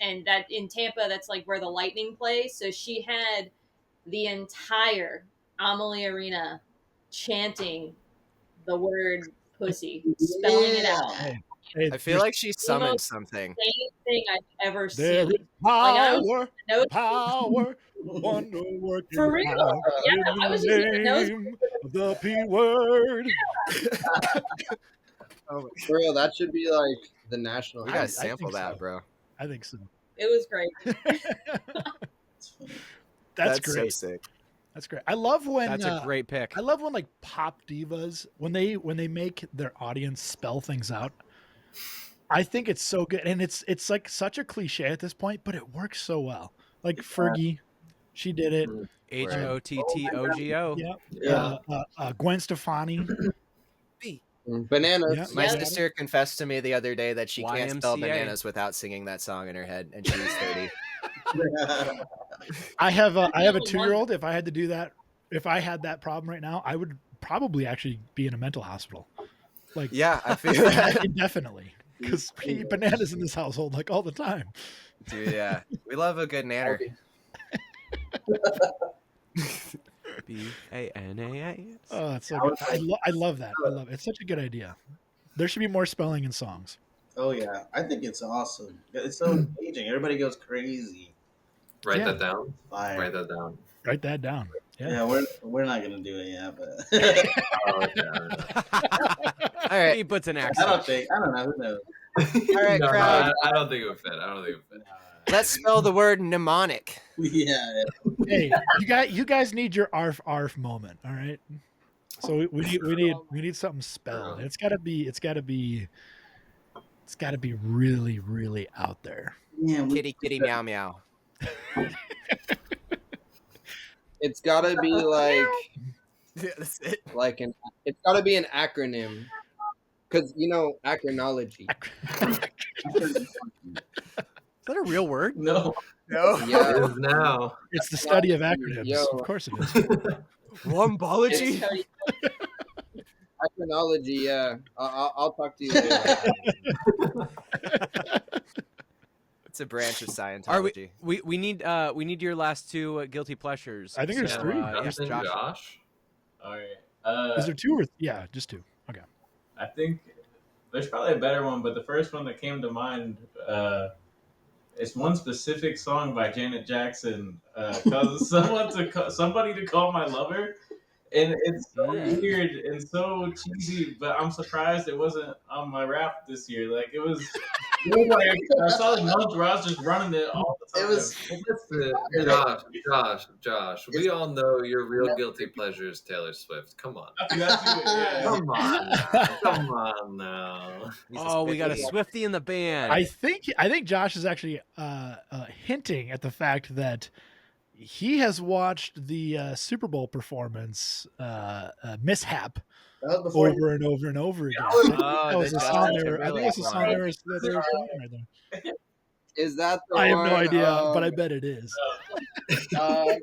and that in Tampa, that's like where the Lightning plays. So she had the entire Amalie Arena chanting the word pussy, spelling it out. Hey, I feel like she summoned something. Same thing I've ever there seen. is power, No, wonder working For real? power Yeah, in I was the just getting those- name of the P word. For real, that should be like the national. We I gotta think sample that, so. bro. I think so. it was great. That's so great. sick. That's great. I love when That's a great pick. I love when like pop divas when they make their audience spell things out. I think it's so good, and it's like such a cliche at this point, but it works so well. Like Fergie, she did it. HOTTOGO. Yeah. Gwen Stefani. Bananas. Yeah. My Yeah. sister confessed to me the other day that she can't spell YMCA. bananas without singing that song in her head, and she was 30. I have a only 2-year-old. If I had to do that, if I had that problem right now, I would probably actually be in a mental hospital. Like Yeah, I feel that. indefinitely. Because we eat bananas in this household like all the time. Dude, yeah. We love a good nanner. BANAS. Oh, it's so good. I love that. I love it. It's such a good idea. There should be more spelling in songs. Oh yeah, I think it's awesome. It's so engaging. Everybody goes crazy. Write Yeah. that down. Fire. Write that down. Write that down. Yeah. Yeah, we're not gonna do it yet, but Oh, yeah. All right. He puts an I accent. don't know. Who knows? All right, No, crowd. I don't think it would fit. I don't think it would fit. Let's spell the word mnemonic. Yeah. Hey, you guys need your arf moment. All right. So we need something spelled. It's gotta be really, really out there. Yeah. Kitty, kitty, meow, meow. It's gotta be like Yeah, that's it. it's gotta be an acronym. Because acronology. Is that a real word? No. No. Yeah. It is now. It's the study of acronyms. Yo. Of course it is. Wombology? Acronology, yeah. I'll talk to you later. It's a branch of Scientology. Are we need your last two guilty pleasures. I think there's So, three. Yes, Justin, Josh. Josh. All right. Is there two or yeah, just two? Okay. I think there's probably a better one, but the first one that came to mind is one specific song by Janet Jackson, cause somebody to call my lover, and it's so weird and so cheesy. But I'm surprised it wasn't on my rap this year. Like it was like I saw the month where I was just running it all the time. It was. Josh. We all know your real guilty pleasure is Taylor Swift. Come on. Yeah. Come on. Now. Come on now. Oh, we got a Swiftie in the band. I think Josh is actually hinting at the fact that he has watched the Super Bowl performance mishap That was before. over and over and over again. Oh, That was the a song Justin they were, I think it's a song Timberlake they were playing right there. Is that the I have no one, idea, but I bet it is. I'm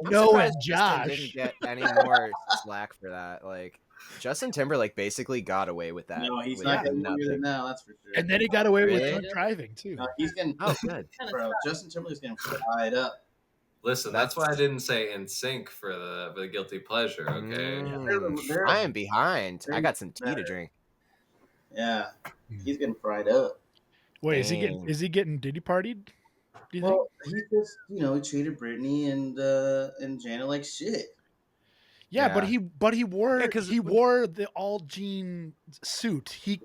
No, surprised and Justin Josh. didn't get any more slack for that. Like Justin Timberlake basically got away with that. No, he's with not getting nothing. away with it now. That's for sure. And then he got away with Really? drunk driving too. No, he's getting. Oh, good. Bro, Justin Timberlake's getting fried up. Listen, that's why I didn't say in sync for the guilty pleasure. Okay. I am behind. I got some tea to drink. Yeah, he's getting fried up. Wait, Dang. is he getting diddy partied? Do you think? Well, he just he treated Britney and Janet like shit. Yeah, but Yeah. he wore Yeah, 'cause he wore the all jean suit. He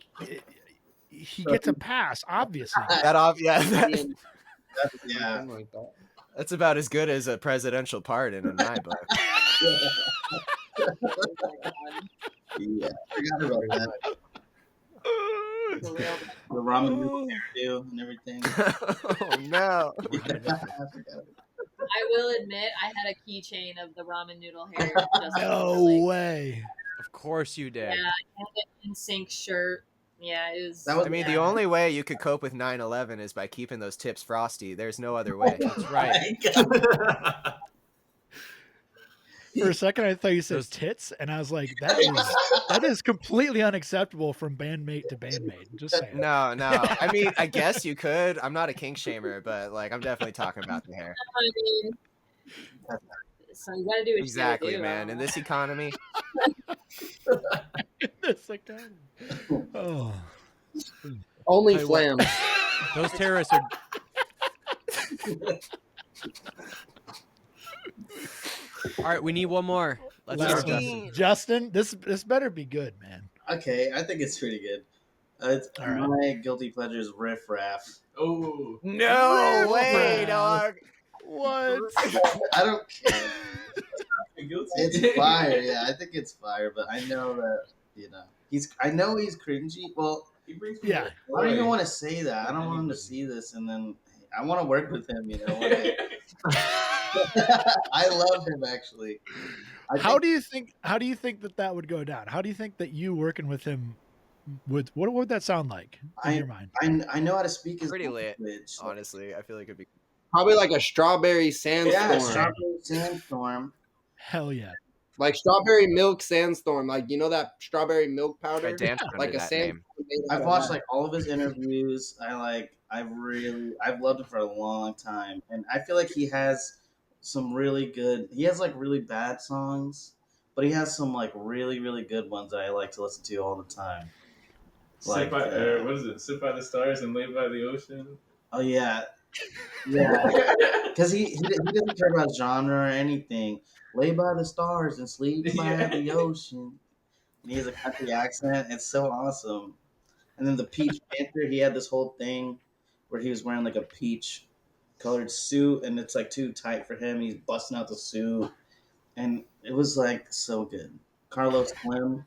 gets a pass, obviously. That off, yeah. I mean, Yeah. something like that. That's about as good as a presidential pardon in my book. Yeah, I forgot about that. The ramen noodle hairdo and everything. Oh no! Yeah, I forgot about it. I will admit, I had a keychain of the ramen noodle hair. Justin No Timberlake. way. Of course you did. Yeah, and an NSYNC shirt. Yeah, it was. That was- I mean, the only way you could cope with 9/11 is by keeping those tips frosty. There's no other way. That's right. For a second, I thought you said tits, and I was like, that is completely unacceptable from bandmate to bandmate. Just saying. No. I mean, I guess you could. I'm not a kink shamer, but like, I'm definitely talking about the hair. I mean, so you gotta do what Exactly, you gotta do. man. In this economy, It's like that. Oh, Only Tell you what. flams. Those terrorists are. All right, we need one more. Let's last hear one. Justin, this better be good, man. Okay, I think it's pretty good. It's All right. my guilty pleasure is riff raff. Oh. no way, dog. What? I don't care. Guilty. It's fire. Yeah, I think it's fire. But I know that I know he's cringy. Well, He brings me Yeah. I don't even want to say that. I don't want him to see this, and then I want to work with him. One day. I love him actually. How do you think that would go down? How do you think that you working with him what would that sound like in your mind? I know how to speak his Pretty lit, language. honestly. I feel like it'd be. Probably like a strawberry sandstorm. Yeah, strawberry sandstorm. Hell yeah. Like strawberry milk sandstorm. Like, that strawberry milk powder? I danced Like under a that sandstorm name. I've watched like all of his interviews. I've loved him for a long time, and I feel like he has some really good. He has like really bad songs, but he has some like really really good ones that I like to listen to all the time. Sit by, what is it? Sit by the stars and lay by the ocean. Oh yeah, yeah. Because he doesn't care about genre or anything. Lay by the stars and sleep by the ocean. And he has a country accent. It's so awesome. And then the Peach Panther, he had this whole thing where he was wearing like a peach colored suit, and it's like too tight for him. He's busting out the suit, and it was like so good. Carlos Slim,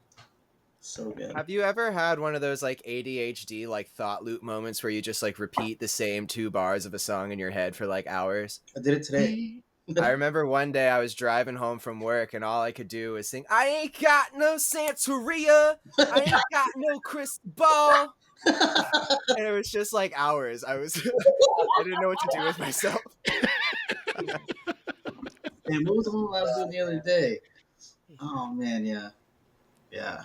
so good. Have you ever had one of those like ADHD like thought loop moments where you just like repeat the same 2 bars of a song in your head for like hours? I did it today. I remember one day I was driving home from work and all I could do was sing, I ain't got no Santeria, I ain't got no crystal ball. And it was just like hours. I didn't know what to do with myself. And what was the one I was doing the other day? Oh man, yeah. Yeah.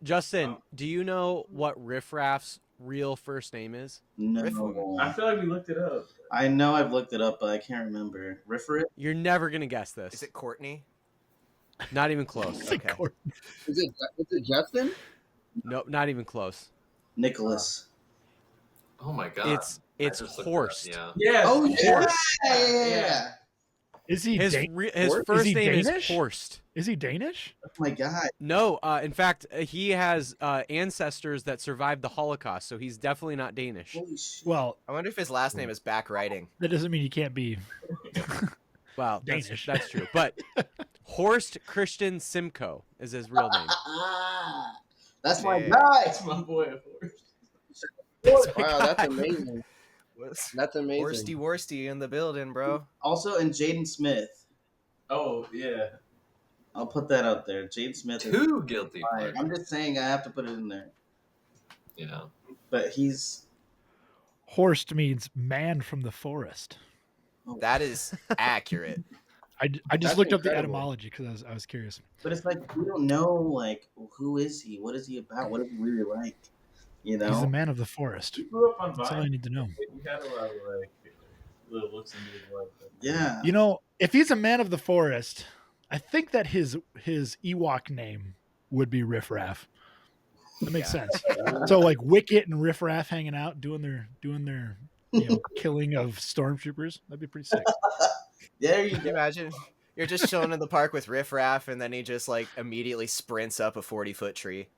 Justin, do you know what Riff Raff's real first name is? No. I feel like we looked it up. I know I've looked it up, but I can't remember. Riffraff? You're never gonna guess this. Is it Courtney? Not even close. Okay. Is it Justin? No, not even close. Nicholas. Oh my god. It's I just looked it up, Horst. Yeah. Yes. Oh yeah. Yeah. Is he His Horst? first Is he name Danish? is Horst. Is he Danish? Oh my god. No, in fact, he has ancestors that survived the Holocaust, so he's definitely not Danish. Holy shit. Well, I wonder if his last name is backwriting. that doesn't mean you can't be. Well, Danish. that's true. But Horst Christian Simcoe is his real name. That's my Yeah. guy. That's my boy. Wow, that's amazing. That's amazing. Horsty Worsty in the building, bro. Also, and Jaden Smith. Oh yeah. I'll put that out there. Jaden Smith is 2 guilty fire. pleasures. I'm just saying I have to put it in there. Yeah. But he's Horst means man from the forest. That is accurate. I just That's looked up the incredible. etymology because I was curious. but it's like we don't know like who is he? What is he about? What is he really like? You know? He's the man of the forest. We grew up on That's all I Vine. need to know. We had a lot of like little looks into his life. Yeah. You know, if he's a man of the forest, I think that his Ewok name would be Riff Raff. That makes sense. So like Wicket and Riff Raff hanging out doing their killing of stormtroopers. That'd be pretty sick. There you Can you go. imagine? You're just chilling in the park with Riff Raff, and then he just like immediately sprints up a 40-foot tree.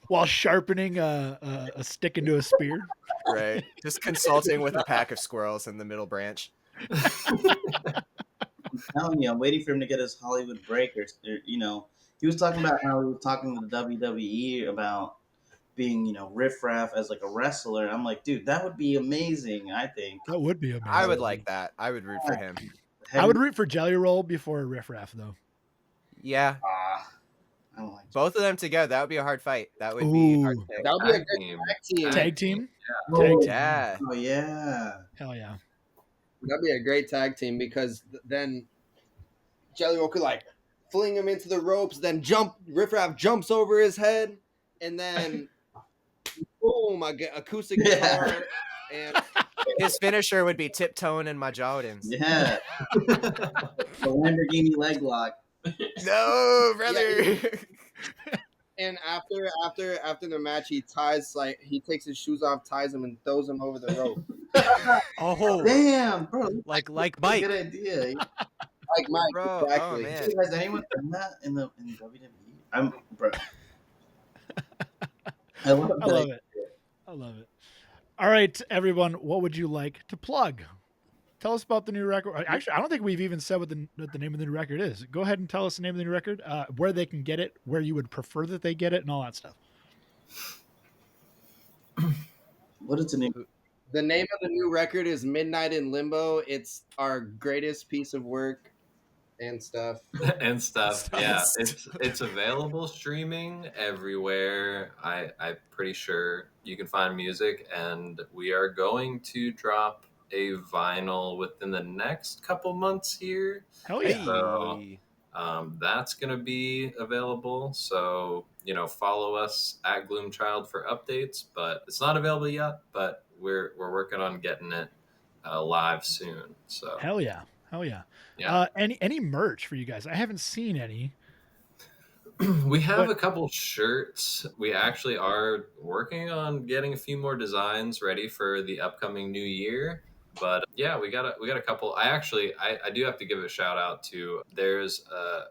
while sharpening a stick into a spear. Right. Just consulting with a pack of squirrels in the middle branch. I'm telling you, I'm waiting for him to get his Hollywood break or he was talking about how he was talking to the WWE about being, Riff Raff as like a wrestler. I'm like, dude, that would be amazing, I think. That would be amazing. I would like that. I would root for him. I would root for Jelly Roll before Riff Raff though. Yeah. I don't like Both of them together, that would be a hard fight. That would be hard Ooh. to take. That would be a Tag good team. tag team. Tag team? Tag team. Yeah. Oh yeah. Hell yeah. That'd be a great tag team because then Jelly Roll could like fling him into the ropes, then Riff Raff jumps over his head, and then boom, acoustic guitar, and His finisher would be tiptoeing in my Jordans. Yeah. The Lamborghini leg lock. No, brother. and after the match, he takes his shoes off, ties them, and throws them over the rope. Oh, Damn, bro. like Good Mike. idea. Like Mike, Bro, exactly. oh, man. Has anyone done that in WWE? Bro. I love I love it. I love it. All right, everyone, what would you like to plug? Tell us about the new record. Actually, I don't think we've even said what the name of the new record is. Go ahead and tell us the name of the new record, where they can get it, where you would prefer that they get it, and all that stuff. What is the name? The name of the new record is Midnight in Limbo. It's our greatest piece of work and stuff. And stuff. Stuff. Yeah, it's available streaming everywhere. I'm pretty sure you can find music, and we are going to drop a vinyl within the next couple months here. Hell yeah. Hey. So, That's going to be available. So, follow us at Gloomchild for updates, but it's not available yet, but we're working on getting it live soon. So Hell yeah. yeah. Any merch for you guys? I haven't seen any. We have But- a couple shirts. We actually are working on getting a few more designs ready for the upcoming new year. But yeah, we got a couple. I do have to give a shout out to, there's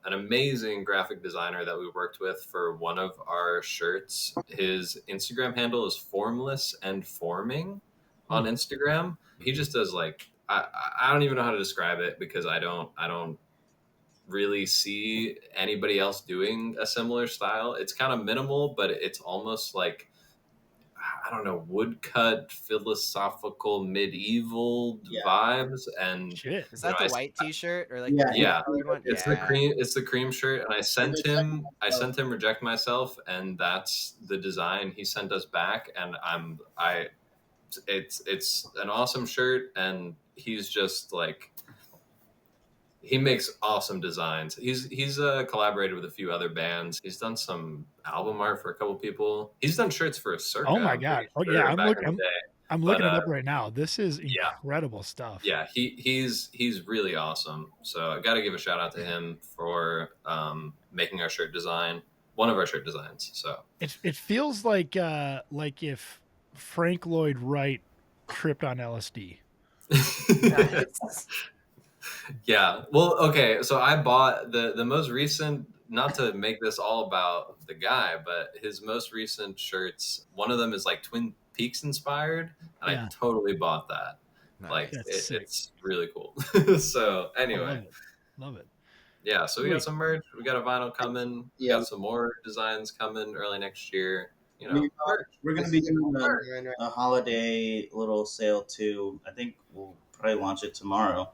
an amazing graphic designer that we worked with for one of our shirts. His Instagram handle is Formless and Forming on Instagram. He just does like, I don't even know how to describe it because I don't really see anybody else doing a similar style. It's kind of minimal, but it's almost like, I don't know, woodcut, philosophical, medieval vibes. And Shit. Is that the white T-shirt or like Yeah, the yeah, colored one? it's the cream. It's the cream shirt, and I sent him Reject Myself, and that's the design he sent us back. And it's an awesome shirt, and he's just like, he makes awesome designs. He's collaborated with a few other bands. He's done some album art for a couple people. He's done shirts for Circa. Oh my god! Oh yeah, I'm looking it up right now. This is incredible stuff. Yeah, he's really awesome. So I got to give a shout out to him for making our shirt design, one of our shirt designs. So it feels like if Frank Lloyd Wright tripped on LSD. Yeah. Well, okay. So I bought the most recent, not to make this all about the guy, but his most recent shirts, one of them is like Twin Peaks inspired, and I totally bought that. Nice. Like it's really cool. So anyway. Love it. Yeah, so we got some merch, we got a vinyl coming, we got some more designs coming early next year. We're going to be doing a holiday little sale too. I think we'll probably launch it tomorrow.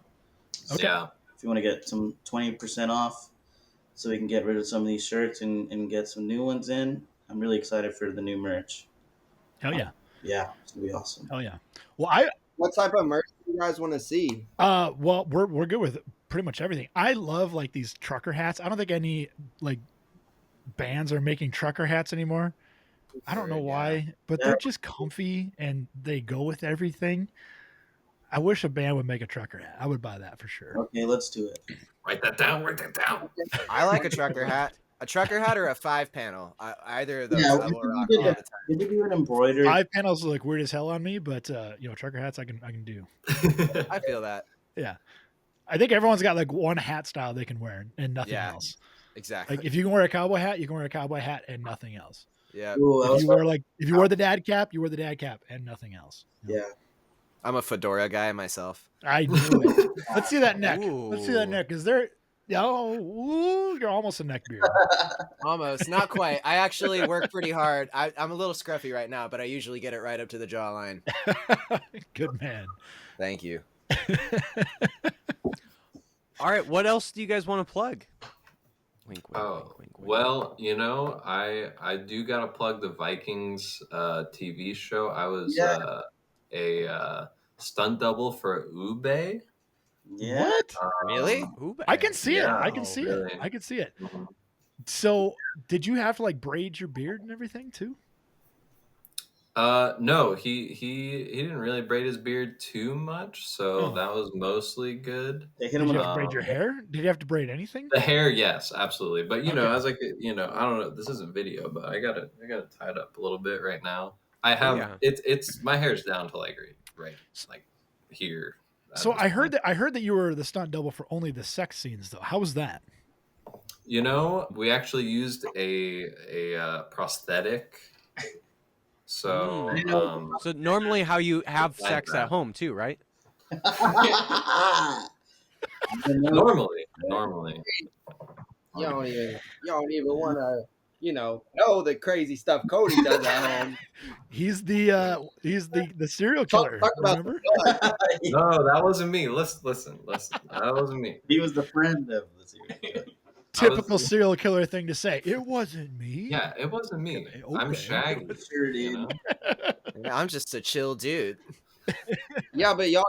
Okay. Yeah. If you want to get some 20% off so we can get rid of some of these shirts and get some new ones in, I'm really excited for the new merch. Hell yeah. Yeah, it's going to be awesome. Hell yeah. Well, What type of merch do you guys want to see? well, we're good with pretty much everything. I love like these trucker hats. I don't think any like bands are making trucker hats anymore. I don't know why, but they're just comfy and they go with everything. I wish a band would make a trucker hat. I would buy that for sure. Okay, let's do it. Write that down. I like a trucker hat. A trucker hat or a 5-panel. Either of those I will rock all the time. Did we do an embroidered? 5 panels are like weird as hell on me, but trucker hats I can do. I feel that. Yeah. I think everyone's got like one hat style they can wear and nothing else. Exactly. Like if you can wear a cowboy hat, you can wear a cowboy hat and nothing else. Yeah. Ooh, If you wear the dad cap, you wear the dad cap and nothing else. Yeah. I'm a fedora guy myself. I knew it. Let's see that neck. Ooh. Let's see that neck. Is there? You're almost a neck beard. Almost, not quite. I actually work pretty hard. I'm a little scruffy right now, but I usually get it right up to the jawline. Good man. Thank you. All right, what else do you guys want to plug? Wink, wink, Oh, wink, wink, wink. well, I do gotta plug the Vikings TV show. I was a stunt double for Ube. Yeah. What? Really? I can see it. I can Yeah, see really. it. I can see it. Mhm. So, did you have to like braid your beard and everything too? No, he didn't really braid his beard too much, so Oh. that was mostly good. They hit Did him you with have to braid your hair? Did you have to braid anything? The hair, yes, absolutely. But Okay. as like I don't know, this isn't video, but I got it tied up a little bit right now. I have Yeah. it's my hair's down to like right like here. So I heard that you were the stunt double for only the sex scenes though. How was that? We actually used a prosthetic. So So normally, how you have Like sex that. at home too, right? normally. You don't even want to, know the crazy stuff Cody does at home. He's the serial killer. Talk about Remember? No, that wasn't me. Listen. That wasn't me. He was the friend of the series. Typical serial killer thing to say. It wasn't me. Yeah, it wasn't me. I'm Okay. Shaggy. Sure, dude. You know? I'm just a chill dude. Yeah, but y'all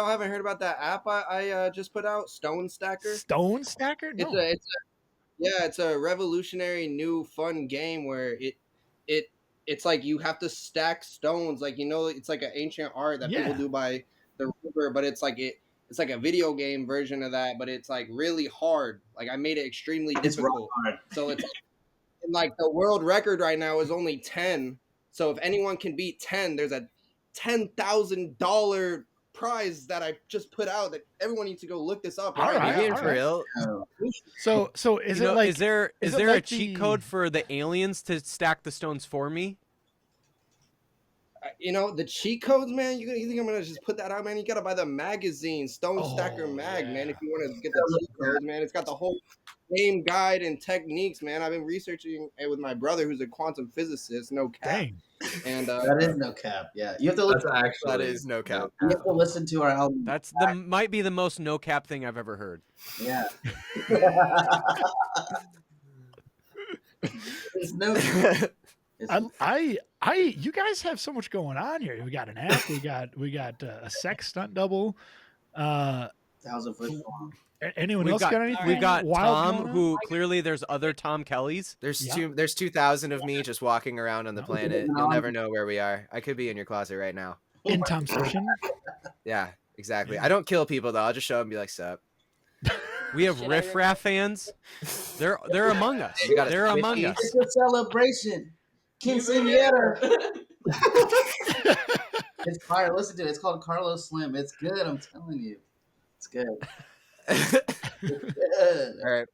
haven't heard about that app I just put out, Stone Stacker. Stone Stacker? No. It's a revolutionary new fun game where it's like you have to stack stones, like it's like an ancient art that people do by the river, but it's like a video game version of that, but it's like really hard. Like I made it extremely difficult. So it's and like the world record right now is only 10. So if anyone can beat 10, there's a $10,000 prize that I just put out that everyone needs to go look this up. All right right, now. For real? So is You it know, like is there it a like cheat the- code for the aliens to stack the stones for me? The cheat codes, man. You think I'm gonna just put that out, man? You gotta buy the magazine, Stone Stacker Mag, man. If you want to get the cheat codes, man, it's got the whole game guide and techniques, man. I've been researching it with my brother, who's a quantum physicist. No cap. Dang. And That is no cap. Yeah, you have to That's listen. actually That is no cap. You have to listen to our album. That's might be the most no cap thing I've ever heard. Yeah. It's no cap. You guys have so much going on here. We got an app. We got a sex stunt double. 1,000-foot storm. Anyone else got anything? We've got wild Tom, going on? who clearly there's other Tom Kellys. There's Yeah. there's 2,000 of me just walking around on the planet. You'll never know where we are. I could be in your closet right now. in Tom's Kitchen. Yeah, exactly. I don't kill people though. I'll just show up and be like, "Sup." We have Shit, I Riff Raff fans. They're among us. We got a They're among Swifties. us. It's a celebration. Quinceañera. It's fire. Listen to it. It's called Carlos Slim. It's good. I'm telling you. It's good. It's good. All right.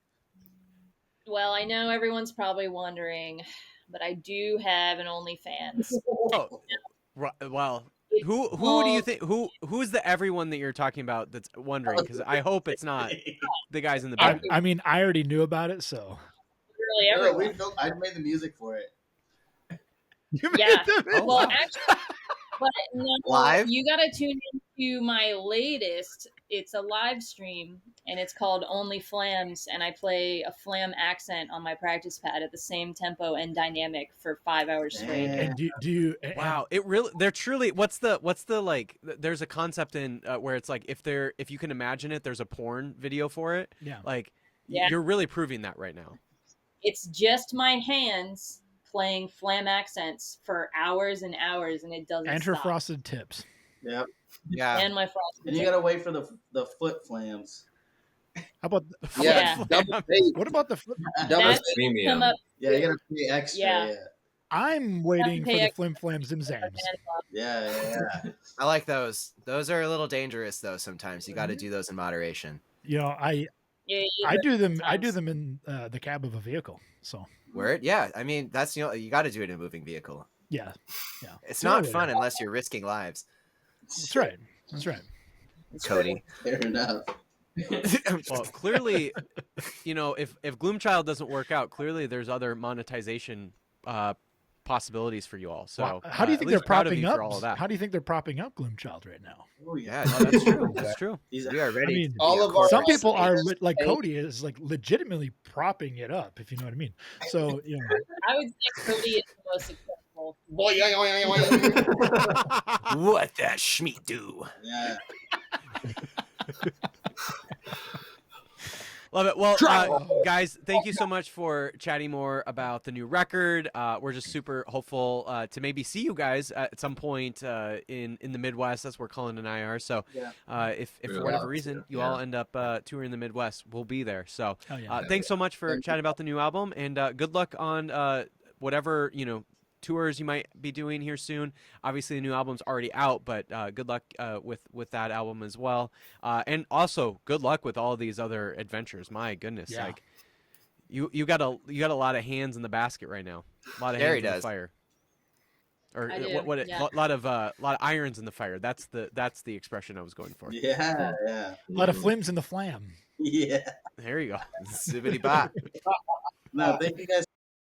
Well, I know everyone's probably wondering, but I do have an OnlyFans. Oh, well, who do you think who's the everyone that you're talking about that's wondering? Because I hope it's not the guys in the back. I mean, I already knew about it, so Literally No, everyone. I made the music for it. Yeah. Oh, Well, wow. actually, but no, Live? you got to tune into my latest. It's a live stream, and it's called Only Flams, and I play a flam accent on my practice pad at the same tempo and dynamic for 5 hours straight. Damn. and do you? Wow, it really they're truly what's the like there's a concept in where it's like if you can imagine it, there's a porn video for it. Yeah. Like Yeah. you're really proving that right now. It's just my hands playing flam accents for hours and hours, and it doesn't And her stop. frosted tips. Yep. Yeah. And my frosted And you tips. gotta wait for the foot flams. How about yeah, double bass, what about the? double That's bass. Premium. come up. Yeah, you gotta pay extra. Yeah. I'm waiting for pay the extra. flim flam zim zams. Yeah. I like those. Those are a little dangerous though. Sometimes you got to do those in moderation. You know, I do them. I do them in the cab of a vehicle. So Word? Yeah. I mean, that's you got to do it in a moving vehicle. yeah, It's not Yeah. fun unless you're risking lives. that's right. That's right. Cody. Fair enough. Well, clearly, if Gloomchild doesn't work out, clearly there's other monetization possibilies for you all. So Wow. How do you at think they're least proud of propping you up? for all of that. How do you think they're propping up Gloomchild right now? Oh Yeah, Oh, that's true. That's true. He's we are ready. I mean, to all be a of our- Some corporate people are space. like Cody is like legitimately propping it up, if you know what I mean. So I would say Cody is the most successful. Boy, yoing, yoing, yoing. What that Schmeat do? Yeah. Love it. Well, guys, thank you so much for chatting more about the new record. We're just super hopeful to maybe see you guys at some point in the Midwest. That's where Cullen and I are. So if for Yeah. whatever reason you all end up touring the Midwest, we'll be there. So oh, yeah. thanks so much for chatting about the new album, and good luck on whatever tours you might be doing here soon. Obviously the new album's already out, but good luck with that album as well, and also good luck with all these other adventures. My goodness, Yeah. like you got a lot of hands in the basket right now, a lot of There he hands in the does. fire, or I do, a yeah. lot of irons in the fire. That's the expression I was going for. Yeah. A lot of flims in the flam. Yeah. There you go. Zibbity bop. No, thank you guys